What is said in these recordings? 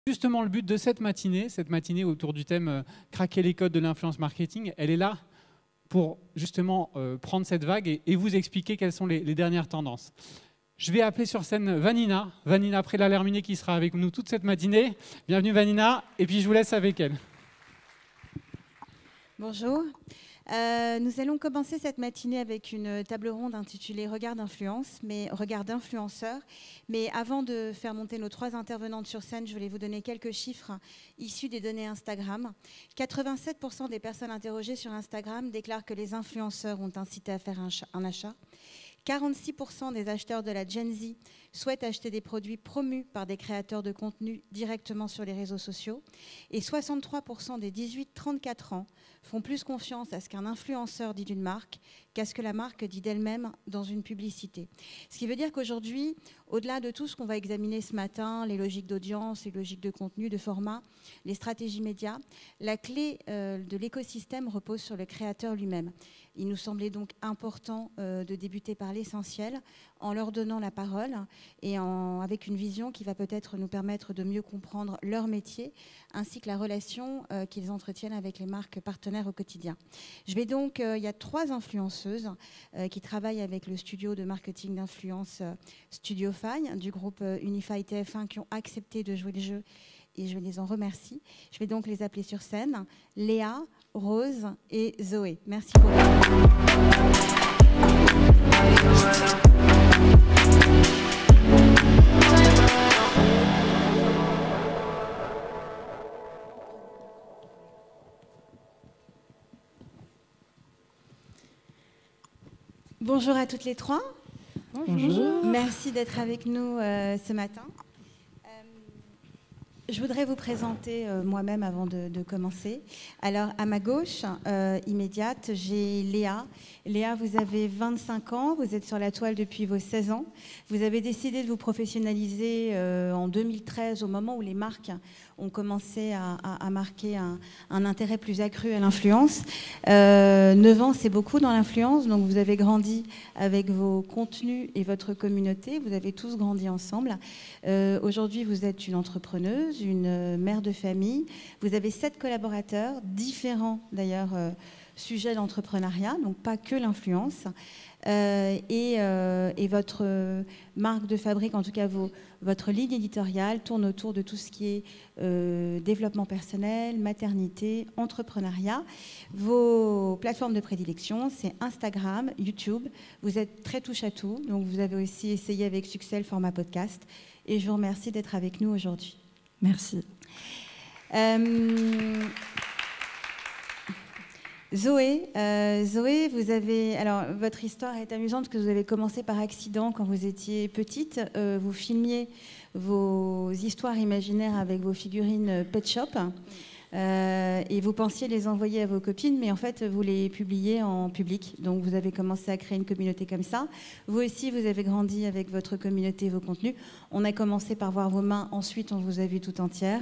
Justement, le but de cette matinée autour du thème craquer les codes de l'influence marketing, elle est là pour justement prendre cette vague et vous expliquer quelles sont les dernières tendances. Je vais appeler sur scène Vanina Prélat-Lerminet qui sera avec nous toute cette matinée. Bienvenue Vanina, et puis je vous laisse avec elle. Bonjour. Nous allons commencer cette matinée avec une table ronde intitulée Regard d'influence, regard d'influenceurs. Mais avant de faire monter nos 3 intervenantes sur scène, je voulais vous donner quelques chiffres issus des données Instagram. 87% des personnes interrogées sur Instagram déclarent que les influenceurs ont incité à faire un achat. 46% des acheteurs de la Gen Z souhaitent acheter des produits promus par des créateurs de contenu directement sur les réseaux sociaux. Et 63% des 18-34 ans font plus confiance à ce qu'un influenceur dit d'une marque qu'à ce que la marque dit d'elle-même dans une publicité. Ce qui veut dire qu'aujourd'hui, au-delà de tout ce qu'on va examiner ce matin, les logiques d'audience, les logiques de contenu, de format, les stratégies médias, la clé de l'écosystème repose sur le créateur lui-même. Il nous semblait donc important de débuter par l'essentiel en leur donnant la parole et avec une vision qui va peut-être nous permettre de mieux comprendre leur métier ainsi que la relation qu'ils entretiennent avec les marques partenaires au quotidien. Il y a 3 influenceuses qui travaillent avec le studio de marketing d'influence StudioFi du groupe Unify TF1 qui ont accepté de jouer le jeu et je les en remercie. Je vais donc les appeler sur scène. Léa, Rose et Zoé. Merci pour Bonjour à toutes les 3. Bonjour. Merci d'être avec nous ce matin. Je voudrais vous présenter moi-même avant de commencer. Alors, à ma gauche, immédiate, j'ai Léa. Léa, vous avez 25 ans, vous êtes sur la toile depuis vos 16 ans. Vous avez décidé de vous professionnaliser en 2013, au moment où les marques ont commencé à marquer un intérêt plus accru à l'influence. 9 ans, c'est beaucoup dans l'influence, donc vous avez grandi avec vos contenus et votre communauté. Vous avez tous grandi ensemble. Aujourd'hui, vous êtes une entrepreneuse, une mère de famille. Vous avez 7 collaborateurs, différents d'ailleurs sujets d'entrepreneuriat, donc pas que l'influence. Et votre marque de fabrique, en tout cas votre ligne éditoriale, tourne autour de tout ce qui est développement personnel, maternité, entrepreneuriat. Vos plateformes de prédilection, c'est Instagram, YouTube. Vous êtes très touche à tout, donc vous avez aussi essayé avec succès le format podcast. Et je vous remercie d'être avec nous aujourd'hui. Merci. Zoé, alors votre histoire est amusante parce que vous avez commencé par accident quand vous étiez petite. Vous filmiez vos histoires imaginaires avec vos figurines Pet Shop et vous pensiez les envoyer à vos copines, mais en fait vous les publiez en public. Donc vous avez commencé à créer une communauté comme ça. Vous aussi, vous avez grandi avec votre communauté, vos contenus. On a commencé par voir vos mains, ensuite on vous a vu tout entière.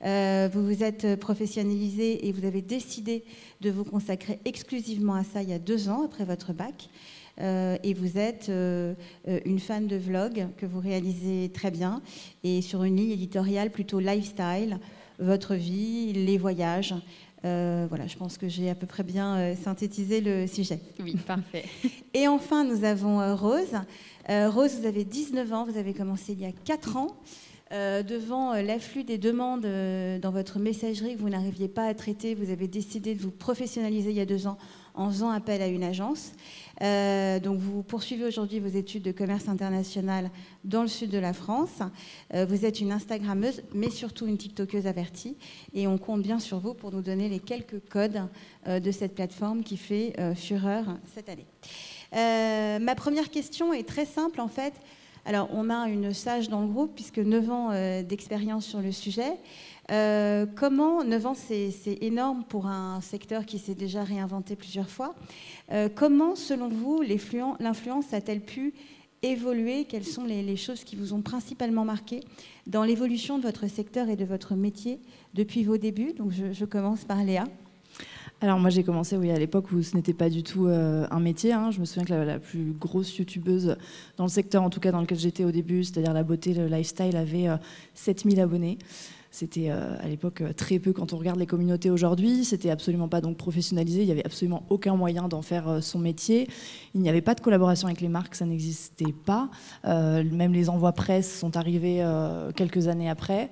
Vous vous êtes professionnalisé et vous avez décidé de vous consacrer exclusivement à ça il y a 2 ans après votre bac. Et vous êtes une fan de vlog que vous réalisez très bien et sur une ligne éditoriale plutôt lifestyle, votre vie, les voyages. Voilà, je pense que j'ai à peu près bien synthétisé le sujet. Oui, parfait. Et enfin, nous avons Rose. Rose, vous avez 19 ans, vous avez commencé il y a 4 ans. Devant l'afflux des demandes dans votre messagerie que vous n'arriviez pas à traiter, vous avez décidé de vous professionnaliser il y a 2 ans en faisant appel à une agence. Donc vous poursuivez aujourd'hui vos études de commerce international dans le sud de la France. Vous êtes une Instagrammeuse, mais surtout une TikTokeuse avertie. Et on compte bien sur vous pour nous donner les quelques codes de cette plateforme qui fait fureur cette année. Ma première question est très simple en fait. Alors, on a une sage dans le groupe, puisque 9 ans d'expérience sur le sujet. 9 ans, c'est énorme pour un secteur qui s'est déjà réinventé plusieurs fois. Comment, selon vous, l'influence a-t-elle pu évoluer? Quelles sont les choses qui vous ont principalement marqué dans l'évolution de votre secteur et de votre métier depuis vos débuts? Donc, je commence par Léa. Alors moi j'ai commencé à l'époque où ce n'était pas du tout un métier. Je me souviens que la plus grosse youtubeuse dans le secteur, en tout cas dans lequel j'étais au début, c'est-à-dire la beauté, le lifestyle, avait 7000 abonnés. C'était à l'époque très peu quand on regarde les communautés aujourd'hui. C'était absolument pas donc professionnalisé. Il n'y avait absolument aucun moyen d'en faire son métier. Il n'y avait pas de collaboration avec les marques, ça n'existait pas. Même les envois presse sont arrivés quelques années après.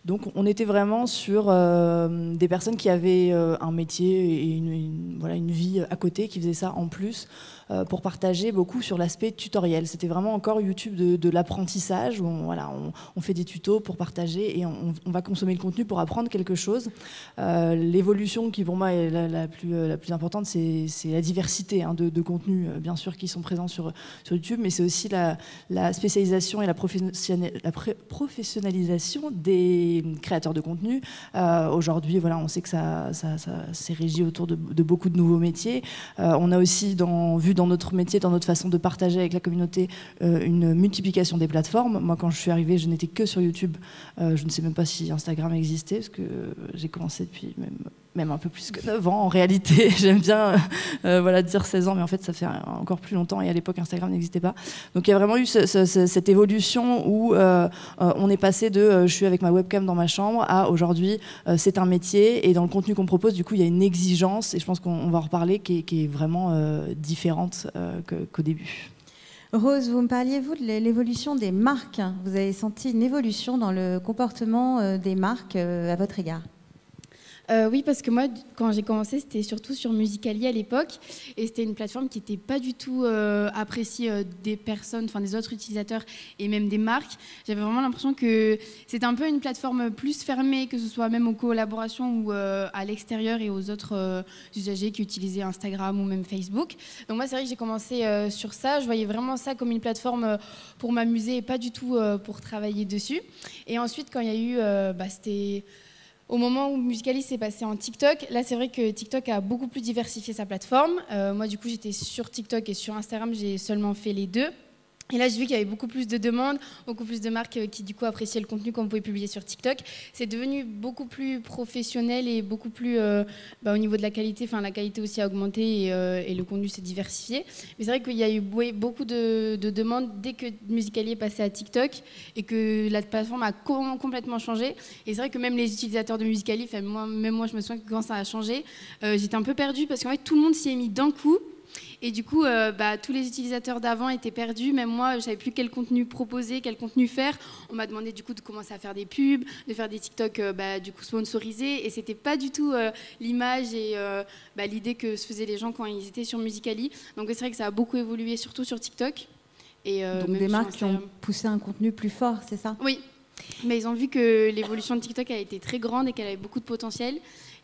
Donc on était vraiment sur des personnes qui avaient un métier et une vie à côté, qui faisaient ça en plus pour partager beaucoup sur l'aspect tutoriel. C'était vraiment encore YouTube de l'apprentissage, où on fait des tutos pour partager et on va consommer le contenu pour apprendre quelque chose. L'évolution qui pour moi est la plus importante, c'est la diversité de contenus, bien sûr, qui sont présents sur YouTube, mais c'est aussi la spécialisation et la professionnalisation des créateurs de contenu. Aujourd'hui, on sait que ça s'est régi autour de beaucoup de nouveaux métiers. On a aussi vu dans notre métier, dans notre façon de partager avec la communauté, une multiplication des plateformes. Moi, quand je suis arrivée, je n'étais que sur YouTube. Je ne sais même pas si Instagram existait, parce que j'ai commencé depuis même un peu plus que 9 ans en réalité. J'aime bien dire 16 ans, mais en fait ça fait encore plus longtemps, et à l'époque Instagram n'existait pas. Donc il y a vraiment eu cette évolution où on est passé de je suis avec ma webcam dans ma chambre à aujourd'hui c'est un métier, et dans le contenu qu'on propose, du coup il y a une exigence, et je pense qu'on va en reparler, qui est vraiment différente qu'au début. Rose, vous me parliez, vous, de l'évolution des marques. Vous avez senti une évolution dans le comportement des marques à votre égard? Oui, parce que moi, quand j'ai commencé, c'était surtout sur Musical.ly à l'époque, et c'était une plateforme qui n'était pas du tout appréciée des personnes, enfin des autres utilisateurs et même des marques. J'avais vraiment l'impression que c'était un peu une plateforme plus fermée, que ce soit même aux collaborations ou à l'extérieur et aux autres usagers qui utilisaient Instagram ou même Facebook. Donc moi, c'est vrai que j'ai commencé sur ça. Je voyais vraiment ça comme une plateforme pour m'amuser et pas du tout pour travailler dessus. Et ensuite, quand il y a eu, c'était au moment où Musical.ly s'est passé en TikTok, là c'est vrai que TikTok a beaucoup plus diversifié sa plateforme. Moi du coup j'étais sur TikTok et sur Instagram, j'ai seulement fait les deux. Et là, j'ai vu qu'il y avait beaucoup plus de demandes, beaucoup plus de marques qui, du coup, appréciaient le contenu qu'on pouvait publier sur TikTok. C'est devenu beaucoup plus professionnel et beaucoup plus, au niveau de la qualité, enfin, la qualité aussi a augmenté et le contenu s'est diversifié. Mais c'est vrai qu'il y a eu beaucoup de demandes dès que Musical.ly est passé à TikTok et que la plateforme a complètement changé. Et c'est vrai que même les utilisateurs de Musical.ly, même moi, je me souviens que quand ça a changé, j'étais un peu perdue parce qu'en fait, tout le monde s'y est mis d'un coup. Et du coup, tous les utilisateurs d'avant étaient perdus. Même moi, je ne savais plus quel contenu proposer, quel contenu faire. On m'a demandé du coup de commencer à faire des pubs, de faire des TikTok du coup sponsorisés. Et ce n'était pas du tout l'image et l'idée que se faisaient les gens quand ils étaient sur Musical.ly. Donc c'est vrai que ça a beaucoup évolué, surtout sur TikTok. Et, donc même des marques qui Instagram. ont poussé un contenu plus fort, c'est ça? Oui, mais ils ont vu que l'évolution de TikTok a été très grande et qu'elle avait beaucoup de potentiel.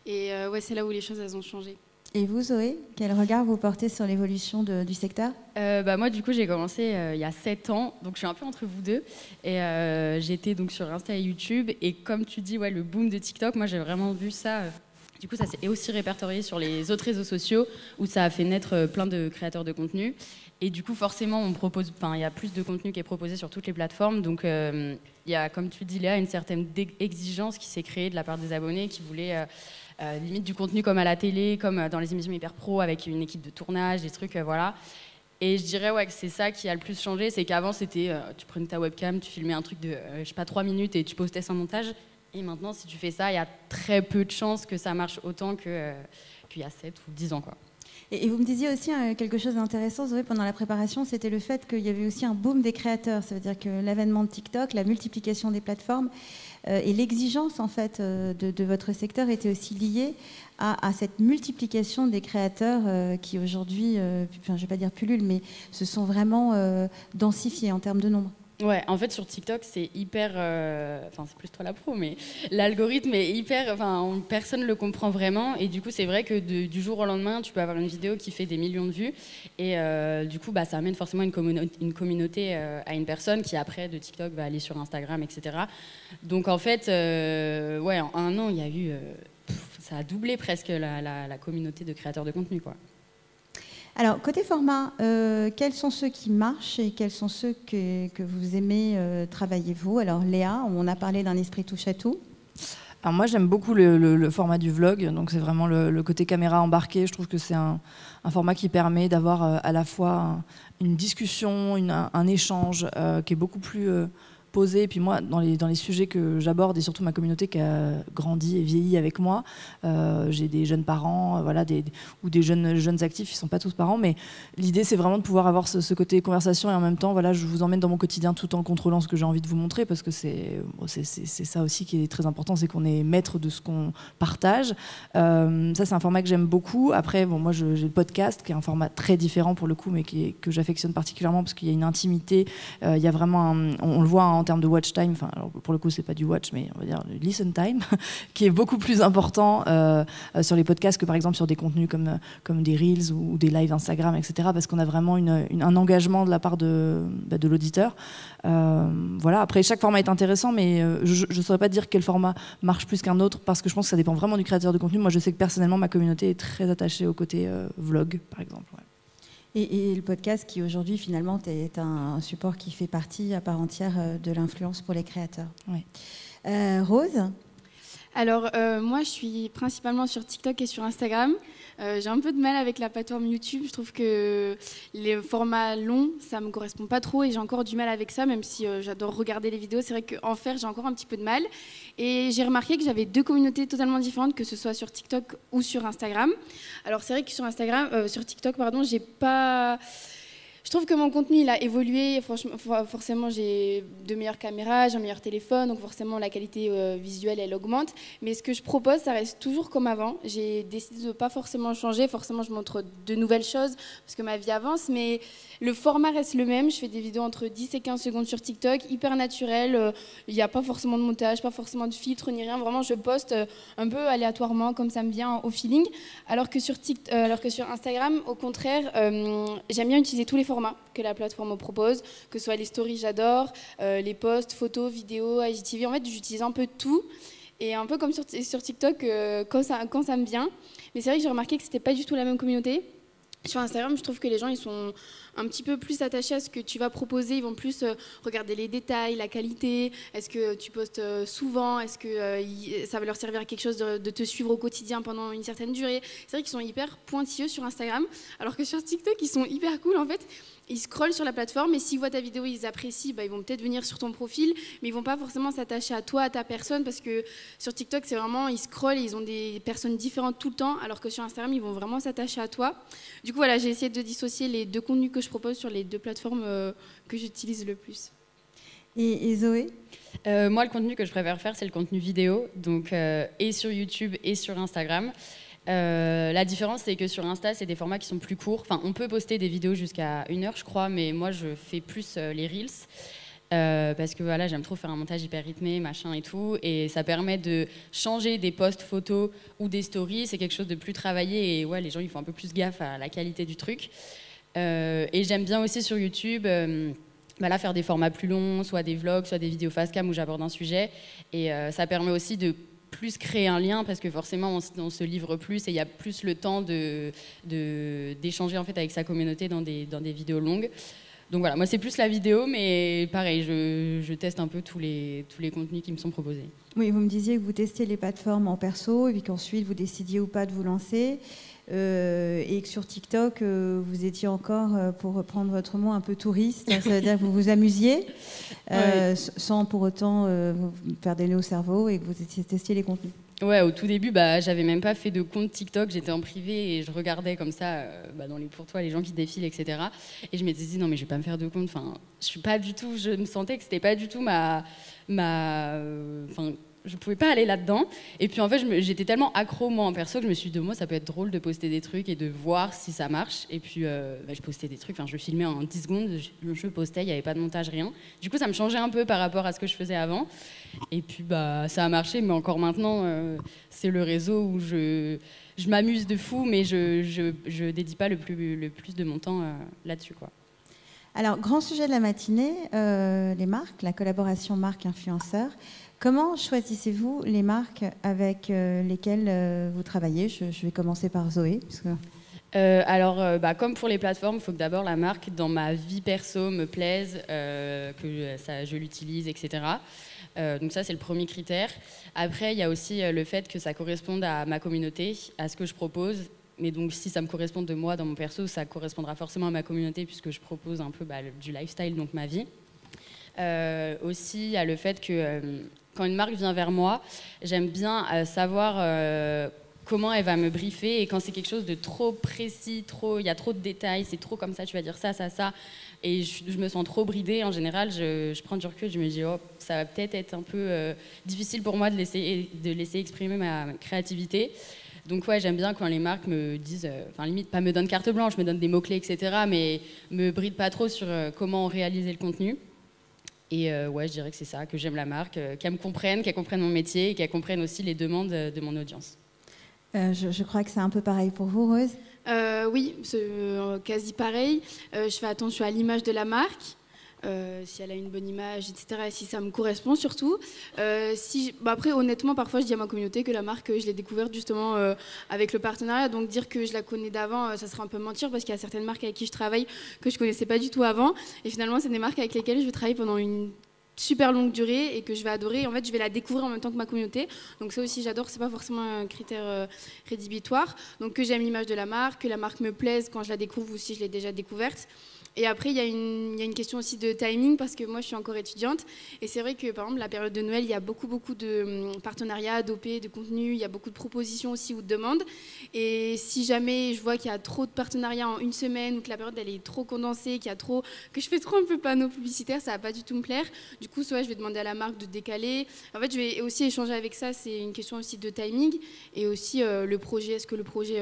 Et c'est là où les choses elles ont changé. Et vous, Zoé, quel regard vous portez sur l'évolution du secteur? Moi, du coup, j'ai commencé il y a 7 ans, donc je suis un peu entre vous deux. Et j'étais donc sur Insta et YouTube. Et comme tu dis, le boom de TikTok, moi, j'ai vraiment vu ça. Du coup, ça s'est aussi répertorié sur les autres réseaux sociaux, où ça a fait naître plein de créateurs de contenu. Et du coup, forcément, il y a plus de contenu qui est proposé sur toutes les plateformes. Donc, il y a, comme tu dis, Léa, une certaine exigence qui s'est créée de la part des abonnés qui voulaient limite du contenu comme à la télé, comme dans les émissions hyper pro, avec une équipe de tournage, des trucs, voilà. Et je dirais que c'est ça qui a le plus changé, c'est qu'avant, c'était tu prenais ta webcam, tu filmais un truc de, 3 minutes et tu postais sans montage. Et maintenant, si tu fais ça, il y a très peu de chances que ça marche autant qu'il y a 7 ou 10 ans, quoi. Et vous me disiez aussi quelque chose d'intéressant, Zoé, pendant la préparation, c'était le fait qu'il y avait aussi un boom des créateurs. Ça veut dire que l'avènement de TikTok, la multiplication des plateformes et l'exigence en fait de votre secteur était aussi liée à cette multiplication des créateurs qui aujourd'hui, je ne vais pas dire pullulent, mais se sont vraiment densifiés en termes de nombre. Ouais, en fait sur TikTok c'est hyper, c'est plus toi la pro, mais l'algorithme est hyper, personne ne le comprend vraiment, et du coup c'est vrai que du jour au lendemain tu peux avoir une vidéo qui fait des millions de vues, et du coup ça amène forcément une communauté à une personne qui après de TikTok va aller sur Instagram, etc. Donc en fait, en un an il y a eu, ça a doublé presque la communauté de créateurs de contenu, quoi. Alors, côté format, quels sont ceux qui marchent et quels sont ceux que vous aimez travailler, vous? Alors, Léa, on a parlé d'un esprit touche-à-tout. Alors moi, j'aime beaucoup le format du vlog, donc c'est vraiment le côté caméra embarquée. Je trouve que c'est un format qui permet d'avoir à la fois une discussion, un échange qui est beaucoup plus poser. Et puis moi, dans les sujets que j'aborde, et surtout ma communauté qui a grandi et vieilli avec moi, j'ai des jeunes parents, voilà, ou des jeunes actifs, ils ne sont pas tous parents, mais l'idée, c'est vraiment de pouvoir avoir ce côté conversation, et en même temps, voilà, je vous emmène dans mon quotidien tout en contrôlant ce que j'ai envie de vous montrer, parce que c'est ça aussi qui est très important, c'est qu'on est maître de ce qu'on partage. Ça, c'est un format que j'aime beaucoup. Après, bon, moi, j'ai le podcast, qui est un format très différent pour le coup, mais que j'affectionne particulièrement parce qu'il y a une intimité, il y a vraiment on le voit en termes de watch time, enfin, alors pour le coup, c'est pas du watch, mais on va dire le listen time, qui est beaucoup plus important sur les podcasts que par exemple sur des contenus comme des Reels ou des lives Instagram, etc., parce qu'on a vraiment un engagement de la part de l'auditeur. Voilà. Après, chaque format est intéressant, mais je ne saurais pas dire quel format marche plus qu'un autre, parce que je pense que ça dépend vraiment du créateur de contenu. Moi, je sais que personnellement, ma communauté est très attachée au côté vlog, par exemple. Ouais. Et le podcast qui aujourd'hui finalement est un support qui fait partie à part entière de l'influence pour les créateurs. Oui. Rose ? Alors moi je suis principalement sur TikTok et sur Instagram. J'ai un peu de mal avec la plateforme YouTube. Je trouve que les formats longs, ça me correspond pas trop et j'ai encore du mal avec ça, même si j'adore regarder les vidéos. C'est vrai qu'en faire, j'ai encore un petit peu de mal. Et j'ai remarqué que j'avais deux communautés totalement différentes, que ce soit sur TikTok ou sur Instagram. Alors c'est vrai que sur TikTok, pardon, j'ai pas... Je trouve que mon contenu il a évolué. Franchement, forcément, j'ai de meilleures caméras, j'ai un meilleur téléphone, donc forcément la qualité visuelle elle augmente. Mais ce que je propose, ça reste toujours comme avant. J'ai décidé de ne pas forcément changer. Forcément, je montre de nouvelles choses parce que ma vie avance, mais le format reste le même. Je fais des vidéos entre 10 et 15 secondes sur TikTok, hyper naturel. Il n'y a pas forcément de montage, pas forcément de filtre ni rien. Vraiment, je poste un peu aléatoirement, comme ça me vient au feeling. Alors que sur Instagram, au contraire, j'aime bien utiliser tous les formats que la plateforme me propose, que ce soit les stories, j'adore, les posts, photos, vidéos, IGTV. En fait, j'utilise un peu tout. Et un peu comme sur TikTok, quand ça me vient. Mais c'est vrai que j'ai remarqué que c'était pas du tout la même communauté. Sur Instagram, je trouve que les gens ils sont un petit peu plus attachés à ce que tu vas proposer. Ils vont plus regarder les détails, la qualité. Est-ce que tu postes souvent? Est-ce que ça va leur servir à quelque chose de te suivre au quotidien pendant une certaine durée? C'est vrai qu'ils sont hyper pointilleux sur Instagram, alors que sur TikTok, ils sont hyper cool en fait. Ils scrollent sur la plateforme et s'ils voient ta vidéo, ils apprécient, ils vont peut-être venir sur ton profil, mais ils vont pas forcément s'attacher à toi, à ta personne, parce que sur TikTok, c'est vraiment, ils scrollent et ils ont des personnes différentes tout le temps, alors que sur Instagram, ils vont vraiment s'attacher à toi. Du coup, voilà, j'ai essayé de dissocier les deux contenus que je propose sur les deux plateformes que j'utilise le plus. Et Zoé ? Moi, le contenu que je préfère faire, c'est le contenu vidéo, donc et sur YouTube et sur Instagram. La différence, c'est que sur Insta, c'est des formats qui sont plus courts. Enfin, on peut poster des vidéos jusqu'à 1 heure, je crois, mais moi, je fais plus les Reels. Parce que voilà, j'aime trop faire un montage hyper rythmé, machin et tout. Et ça permet de changer des posts photos ou des stories. C'est quelque chose de plus travaillé. Et ouais, les gens, ils font un peu plus gaffe à la qualité du truc. Et j'aime bien aussi sur YouTube... là, faire des formats plus longs, soit des vlogs, soit des vidéos face cam où j'aborde un sujet. Et ça permet aussi de plus créer un lien parce que forcément on se livre plus et il y a plus le temps d'échanger en fait avec sa communauté dans des vidéos longues. Donc voilà, moi c'est plus la vidéo, mais pareil, je teste un peu tous les contenus qui me sont proposés. Oui, vous me disiez que vous testiez les plateformes en perso et puis qu'ensuite vous décidiez ou pas de vous lancer. Et que sur TikTok, vous étiez encore, pour reprendre votre mot, un peu touriste. Ça veut dire que vous vous amusiez, sans pour autant vous faire des nœuds au cerveau et que vous testiez les contenus. Ouais, au tout début, j'avais même pas fait de compte TikTok, j'étais en privé et je regardais comme ça, dans les pour toi, les gens qui défilent, etc. Et je m'étais dit, non mais je vais pas me faire de compte, enfin, je me sentais que c'était pas du tout je pouvais pas aller là-dedans. Et puis en fait, j'étais tellement accro moi en perso que je me suis dit, moi ça peut être drôle de poster des trucs et de voir si ça marche. Et puis je postais des trucs, je filmais en 10 secondes, je postais, il n'y avait pas de montage, rien. Du coup ça me changeait un peu par rapport à ce que je faisais avant. Et puis ça a marché, mais encore maintenant c'est le réseau où je m'amuse de fou, mais je dédie pas le plus de mon temps là-dessus, quoi. Alors, grand sujet de la matinée, les marques, la collaboration marque-influenceur. Comment choisissez-vous les marques avec lesquelles vous travaillez ? Je vais commencer par Zoé. Comme pour les plateformes, il faut que d'abord la marque, dans ma vie perso, me plaise, que je l'utilise, etc. Donc ça, c'est le premier critère. Après, il y a aussi le fait que ça corresponde à ma communauté, à ce que je propose. Mais donc, si ça me correspond de moi dans mon perso, ça correspondra forcément à ma communauté puisque je propose un peu du lifestyle, donc ma vie. Aussi, il y a le fait que quand une marque vient vers moi, j'aime bien savoir comment elle va me briefer, et quand c'est quelque chose de trop précis, il y a trop de détails, c'est trop comme ça, tu vas dire ça, et je me sens trop bridée. En général, je prends du recul, je me dis, oh, ça va peut-être être un peu difficile pour moi de laisser exprimer ma créativité. Donc ouais, j'aime bien quand les marques me disent, limite pas me donnent carte blanche, me donnent des mots-clés, etc., mais me brident pas trop sur comment réaliser le contenu. Et ouais, je dirais que c'est ça, que j'aime la marque, qu'elle me comprenne, qu'elle comprenne mon métier et qu'elle comprenne aussi les demandes de mon audience. Je crois que c'est un peu pareil pour vous, Rose. Oui, c'est quasi pareil. Je fais attention à l'image de la marque, si elle a une bonne image, etc., et si ça me correspond surtout. Après, honnêtement, parfois je dis à ma communauté que la marque, je l'ai découverte justement avec le partenariat, donc dire que je la connais d'avant, ça serait un peu mentir, parce qu'il y a certaines marques avec qui je travaille que je ne connaissais pas du tout avant, et finalement c'est des marques avec lesquelles je vais travailler pendant une super longue durée et que je vais adorer. En fait, je vais la découvrir en même temps que ma communauté. Donc ça aussi, j'adore. C'est pas forcément un critère rédhibitoire. Donc que j'aime l'image de la marque, que la marque me plaise quand je la découvre ou si je l'ai déjà découverte. Et après, il y a une question aussi de timing, parce que moi, je suis encore étudiante. Et c'est vrai que, par exemple, la période de Noël, il y a beaucoup de partenariats, d'OP, de contenu. Il y a beaucoup de propositions aussi ou de demandes. Et si jamais je vois qu'il y a trop de partenariats en une semaine, ou que la période, elle est trop condensée, que je fais trop un peu panneau publicitaire, ça va pas du tout me plaire. Du coup, soit je vais demander à la marque de décaler. En fait, je vais aussi échanger avec ça. C'est une question aussi de timing. Et aussi le projet. Est-ce que le projet...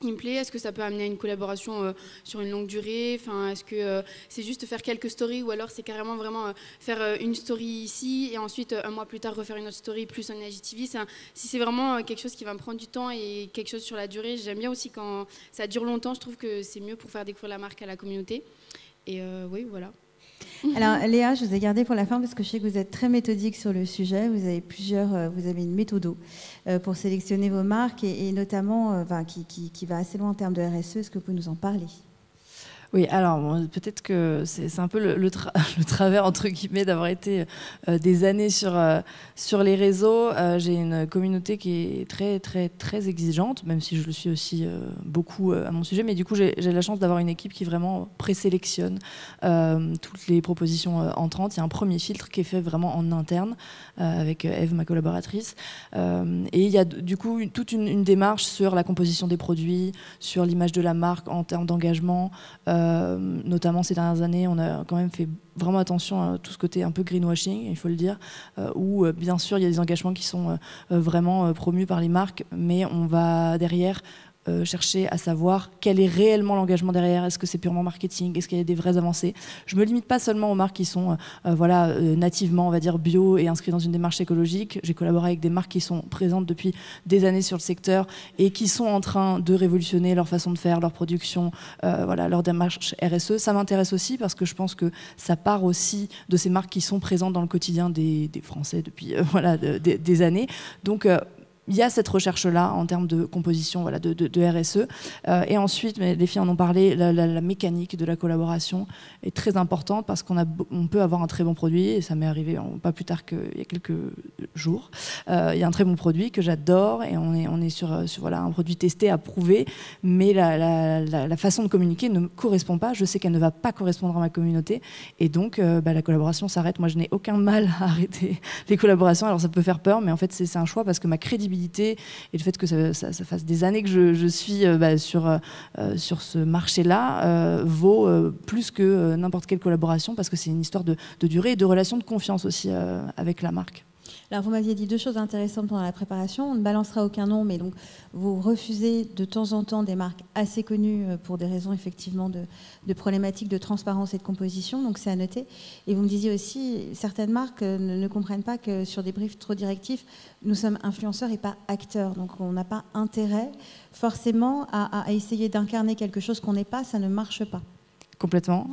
il me plaît, est-ce que ça peut amener à une collaboration sur une longue durée, est-ce que c'est juste faire quelques stories, ou alors c'est carrément vraiment faire une story ici et ensuite un mois plus tard refaire une autre story plus un IGTV. Si c'est vraiment quelque chose qui va me prendre du temps et quelque chose sur la durée, j'aime bien aussi quand ça dure longtemps, je trouve que c'est mieux pour faire découvrir la marque à la communauté. Et oui, voilà. Alors Léa, je vous ai gardé pour la fin parce que je sais que vous êtes très méthodique sur le sujet. Vous avez une méthode pour sélectionner vos marques et notamment qui va assez loin en termes de RSE. Est-ce que vous pouvez nous en parler ? Oui, alors peut-être que c'est un peu le travers, entre guillemets, d'avoir été des années sur les réseaux. J'ai une communauté qui est très, très, très exigeante, même si je le suis aussi beaucoup à mon sujet. Mais du coup, j'ai la chance d'avoir une équipe qui vraiment présélectionne toutes les propositions entrantes. Il y a un premier filtre qui est fait vraiment en interne avec Eve, ma collaboratrice. Et il y a du coup toute une démarche sur la composition des produits, sur l'image de la marque en termes d'engagement. Notamment ces dernières années, on a quand même fait vraiment attention à tout ce côté un peu greenwashing, il faut le dire, où bien sûr il y a des engagements qui sont vraiment promus par les marques, mais on va derrière chercher à savoir quel est réellement l'engagement derrière. Est-ce que c'est purement marketing? Est-ce qu'il y a des vraies avancées? Je ne me limite pas seulement aux marques qui sont nativement, on va dire, bio et inscrites dans une démarche écologique. J'ai collaboré avec des marques qui sont présentes depuis des années sur le secteur et qui sont en train de révolutionner leur façon de faire, leur production, leur démarche RSE. Ça m'intéresse aussi parce que je pense que ça part aussi de ces marques qui sont présentes dans le quotidien des Français depuis des années. Donc, il y a cette recherche-là en termes de composition de RSE. Et ensuite, mais les filles en ont parlé, la mécanique de la collaboration est très importante parce qu'on peut avoir un très bon produit, et ça m'est arrivé pas plus tard qu'il y a quelques jours. Il y a un très bon produit que j'adore et on est sur un produit testé, approuvé, mais la façon de communiquer ne me correspond pas. Je sais qu'elle ne va pas correspondre à ma communauté et donc la collaboration s'arrête. Moi, je n'ai aucun mal à arrêter les collaborations. Alors ça peut faire peur, mais en fait, c'est un choix parce que ma crédibilité et le fait que ça fasse des années que je suis sur ce marché-là vaut plus que n'importe quelle collaboration parce que c'est une histoire de durée et de relation de confiance aussi avec la marque. Alors, vous m'aviez dit deux choses intéressantes pendant la préparation. On ne balancera aucun nom, mais donc vous refusez de temps en temps des marques assez connues pour des raisons effectivement de problématiques de transparence et de composition, donc c'est à noter. Et vous me disiez aussi, certaines marques ne comprennent pas que sur des briefs trop directifs, nous sommes influenceurs et pas acteurs. Donc on n'a pas intérêt forcément à essayer d'incarner quelque chose qu'on n'est pas, ça ne marche pas. Complètement,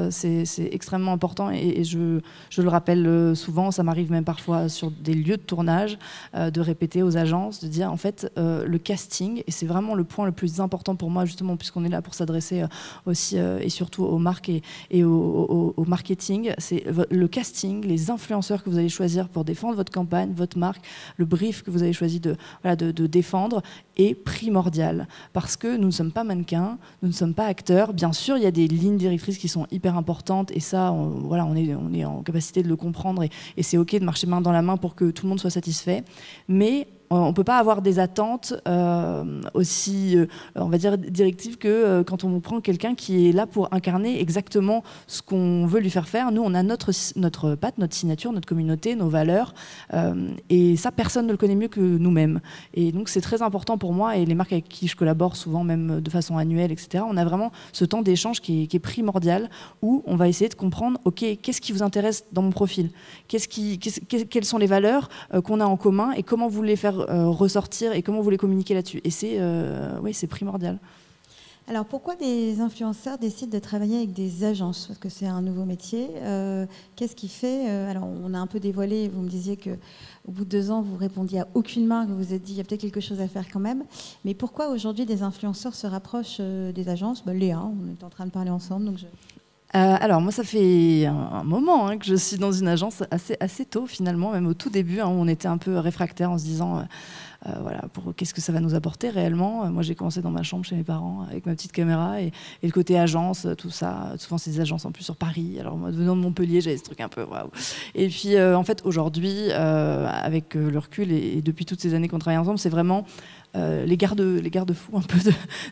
c'est extrêmement important et je le rappelle souvent, ça m'arrive même parfois sur des lieux de tournage de répéter aux agences, de dire en fait le casting, et c'est vraiment le point le plus important pour moi justement puisqu'on est là pour s'adresser aussi et surtout aux marques et au marketing, c'est le casting, les influenceurs que vous allez choisir pour défendre votre campagne, votre marque, le brief que vous avez choisi de défendre est primordial parce que nous ne sommes pas mannequins, nous ne sommes pas acteurs, bien sûr il y a des lignes lignes directrices qui sont hyper importantes et ça, voilà, on est en capacité de le comprendre et c'est OK de marcher main dans la main pour que tout le monde soit satisfait. Mais on ne peut pas avoir des attentes aussi, on va dire, directives que quand on prend quelqu'un qui est là pour incarner exactement ce qu'on veut lui faire faire. Nous, on a notre patte, notre signature, notre communauté, nos valeurs. Et ça, personne ne le connaît mieux que nous-mêmes. Et donc, c'est très important pour moi et les marques avec qui je collabore souvent, même de façon annuelle, etc. On a vraiment ce temps d'échange qui est primordial où on va essayer de comprendre, OK, qu'est-ce qui vous intéresse dans mon profil ? Quelles sont les valeurs qu'on a en commun et comment vous les faire ressortir et comment vous les communiquer là-dessus. Et c'est primordial. Alors pourquoi des influenceurs décident de travailler avec des agences? Parce que c'est un nouveau métier. Qu'est-ce qui fait alors on a un peu dévoilé, vous me disiez qu'au bout de 2 ans, vous répondiez à aucune marque, vous vous êtes dit il y a peut-être quelque chose à faire quand même. Mais pourquoi aujourd'hui des influenceurs se rapprochent des agences? Léa, on est en train de parler ensemble. Donc alors moi ça fait un moment que je suis dans une agence assez tôt finalement, même au tout début, où on était un peu réfractaire en se disant voilà, qu'est-ce que ça va nous apporter réellement. Moi j'ai commencé dans ma chambre chez mes parents avec ma petite caméra et le côté agence, tout ça, souvent c'est des agences en plus sur Paris. Alors moi venant de Montpellier j'avais ce truc un peu waouh. Et puis en fait aujourd'hui avec le recul et depuis toutes ces années qu'on travaille ensemble, c'est vraiment les garde-fous un peu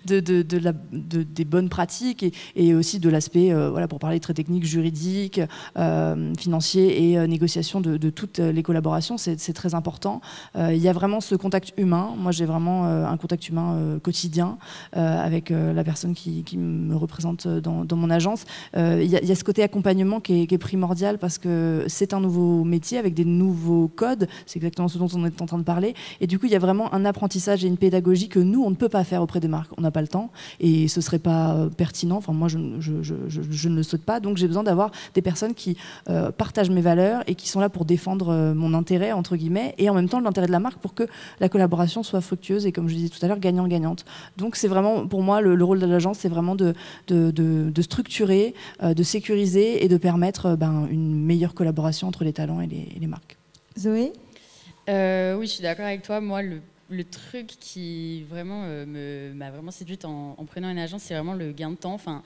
des bonnes pratiques et aussi de l'aspect, voilà, pour parler très technique, juridique, financier et négociation de toutes les collaborations, c'est très important. Il y a vraiment ce contact humain. Moi, j'ai vraiment un contact humain quotidien avec la personne qui me représente dans mon agence. Il y a ce côté accompagnement qui est primordial parce que c'est un nouveau métier avec des nouveaux codes. C'est exactement ce dont on est en train de parler. Et du coup, il y a vraiment un apprentissage et une pédagogie que nous, on ne peut pas faire auprès des marques. On n'a pas le temps et ce ne serait pas pertinent. Enfin, moi, je ne le souhaite pas. Donc, j'ai besoin d'avoir des personnes qui partagent mes valeurs et qui sont là pour défendre mon intérêt, entre guillemets, et en même temps l'intérêt de la marque pour que la collaboration soit fructueuse et, comme je disais tout à l'heure, gagnant-gagnante. Donc, c'est vraiment, pour moi, le rôle de l'agence, c'est vraiment de structurer, de sécuriser et de permettre une meilleure collaboration entre les talents et les marques. Zoé ? Oui, je suis d'accord avec toi. Moi, le truc qui vraiment m'a vraiment séduite en prenant une agence, c'est vraiment le gain de temps. Enfin,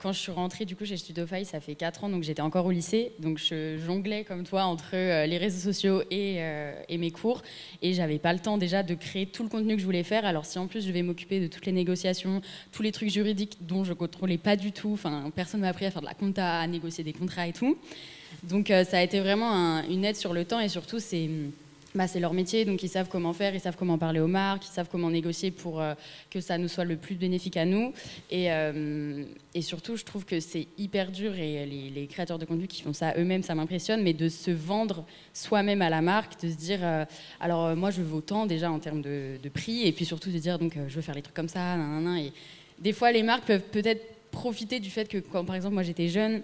quand je suis rentrée du coup chez Studofy, ça fait 4 ans, donc j'étais encore au lycée, donc je jonglais comme toi entre les réseaux sociaux et mes cours, et j'avais pas le temps déjà de créer tout le contenu que je voulais faire. Alors si en plus je devais m'occuper de toutes les négociations, tous les trucs juridiques dont je contrôlais pas du tout, enfin personne m'a appris à faire de la compta, à négocier des contrats et tout. Donc ça a été vraiment une aide sur le temps et surtout c'est leur métier, donc ils savent comment faire, ils savent comment parler aux marques, ils savent comment négocier pour que ça nous soit le plus bénéfique à nous. Et surtout, je trouve que c'est hyper dur, et les créateurs de contenu qui font ça eux-mêmes, ça m'impressionne, mais de se vendre soi-même à la marque, de se dire, alors moi je veux autant déjà en termes de prix, et puis surtout de dire, donc je veux faire les trucs comme ça, nanana. Et des fois, les marques peuvent peut-être profiter du fait que, quand par exemple moi j'étais jeune,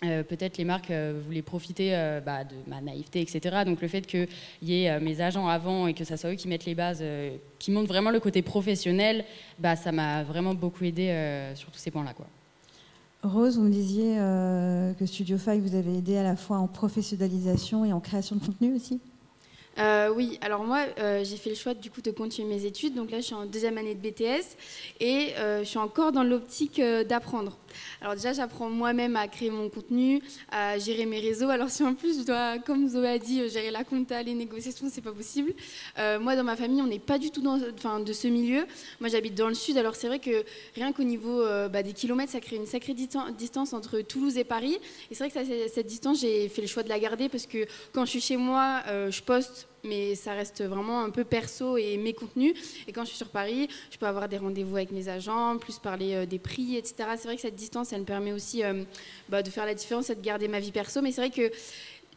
peut-être les marques voulaient profiter de ma naïveté, etc. Donc le fait qu'il y ait mes agents avant et que ça soit eux qui mettent les bases, qui montrent vraiment le côté professionnel, ça m'a vraiment beaucoup aidé sur tous ces points-là, quoi. Rose, vous me disiez que Studofy vous avez aidé à la fois en professionnalisation et en création de contenu aussi. Oui, alors moi, j'ai fait le choix du coup de continuer mes études. Donc là, je suis en 2e année de BTS et je suis encore dans l'optique d'apprendre. Alors déjà, j'apprends moi-même à créer mon contenu, à gérer mes réseaux. Alors si en plus je dois, comme Zoé a dit, gérer la compta, les négociations, c'est pas possible. Moi, dans ma famille, on n'est pas du tout de ce milieu. Moi, j'habite dans le sud. Alors c'est vrai que rien qu'au niveau des kilomètres, ça crée une sacrée distance entre Toulouse et Paris. Et c'est vrai que cette distance, j'ai fait le choix de la garder parce que quand je suis chez moi, je poste, mais ça reste vraiment un peu perso et mes contenus. Et quand je suis sur Paris, je peux avoir des rendez-vous avec mes agents, plus parler des prix, etc. C'est vrai que cette distance, elle me permet aussi de faire la différence et de garder ma vie perso. Mais c'est vrai que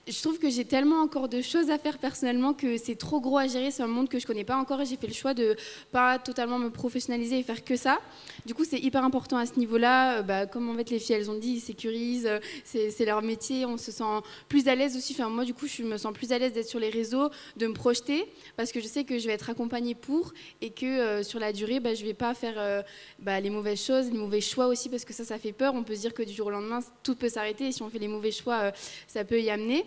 je trouve que j'ai tellement encore de choses à faire personnellement que c'est trop gros à gérer. C'est un monde que je connais pas encore et j'ai fait le choix de pas totalement me professionnaliser et faire que ça. Du coup, c'est hyper important à ce niveau-là. Comme en fait les filles, elles ont dit, ils sécurisent, c'est leur métier. On se sent plus à l'aise aussi. Enfin, moi, du coup, je me sens plus à l'aise d'être sur les réseaux, de me projeter parce que je sais que je vais être accompagnée pour et que sur la durée, je vais pas faire les mauvaises choses, les mauvais choix aussi parce que ça fait peur. On peut se dire que du jour au lendemain, tout peut s'arrêter et si on fait les mauvais choix, ça peut y amener.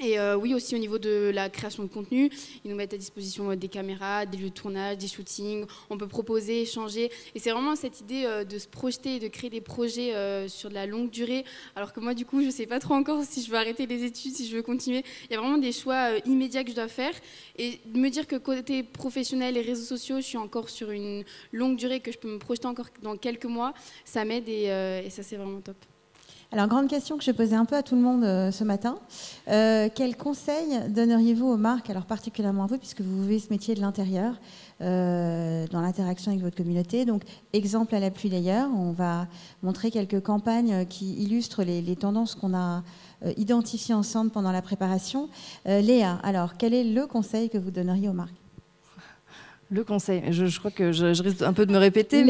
Et oui, aussi au niveau de la création de contenu, ils nous mettent à disposition des caméras, des lieux de tournage, des shootings. On peut proposer, échanger. Et c'est vraiment cette idée de se projeter et de créer des projets sur de la longue durée. Alors que moi, du coup, je ne sais pas trop encore si je veux arrêter les études, si je veux continuer. Il y a vraiment des choix immédiats que je dois faire. Et de me dire que côté professionnel et réseaux sociaux, je suis encore sur une longue durée, que je peux me projeter encore dans quelques mois, ça m'aide et ça, c'est vraiment top. Alors, grande question que je posais un peu à tout le monde ce matin. Quels conseils donneriez-vous aux marques, alors particulièrement à vous, puisque vous vivez ce métier de l'intérieur, dans l'interaction avec votre communauté? Donc, exemple à la pluie d'ailleurs, on va montrer quelques campagnes qui illustrent les tendances qu'on a identifiées ensemble pendant la préparation. Léa, alors, quel est le conseil que vous donneriez aux marques? Le conseil, je crois que je risque un peu de me répéter,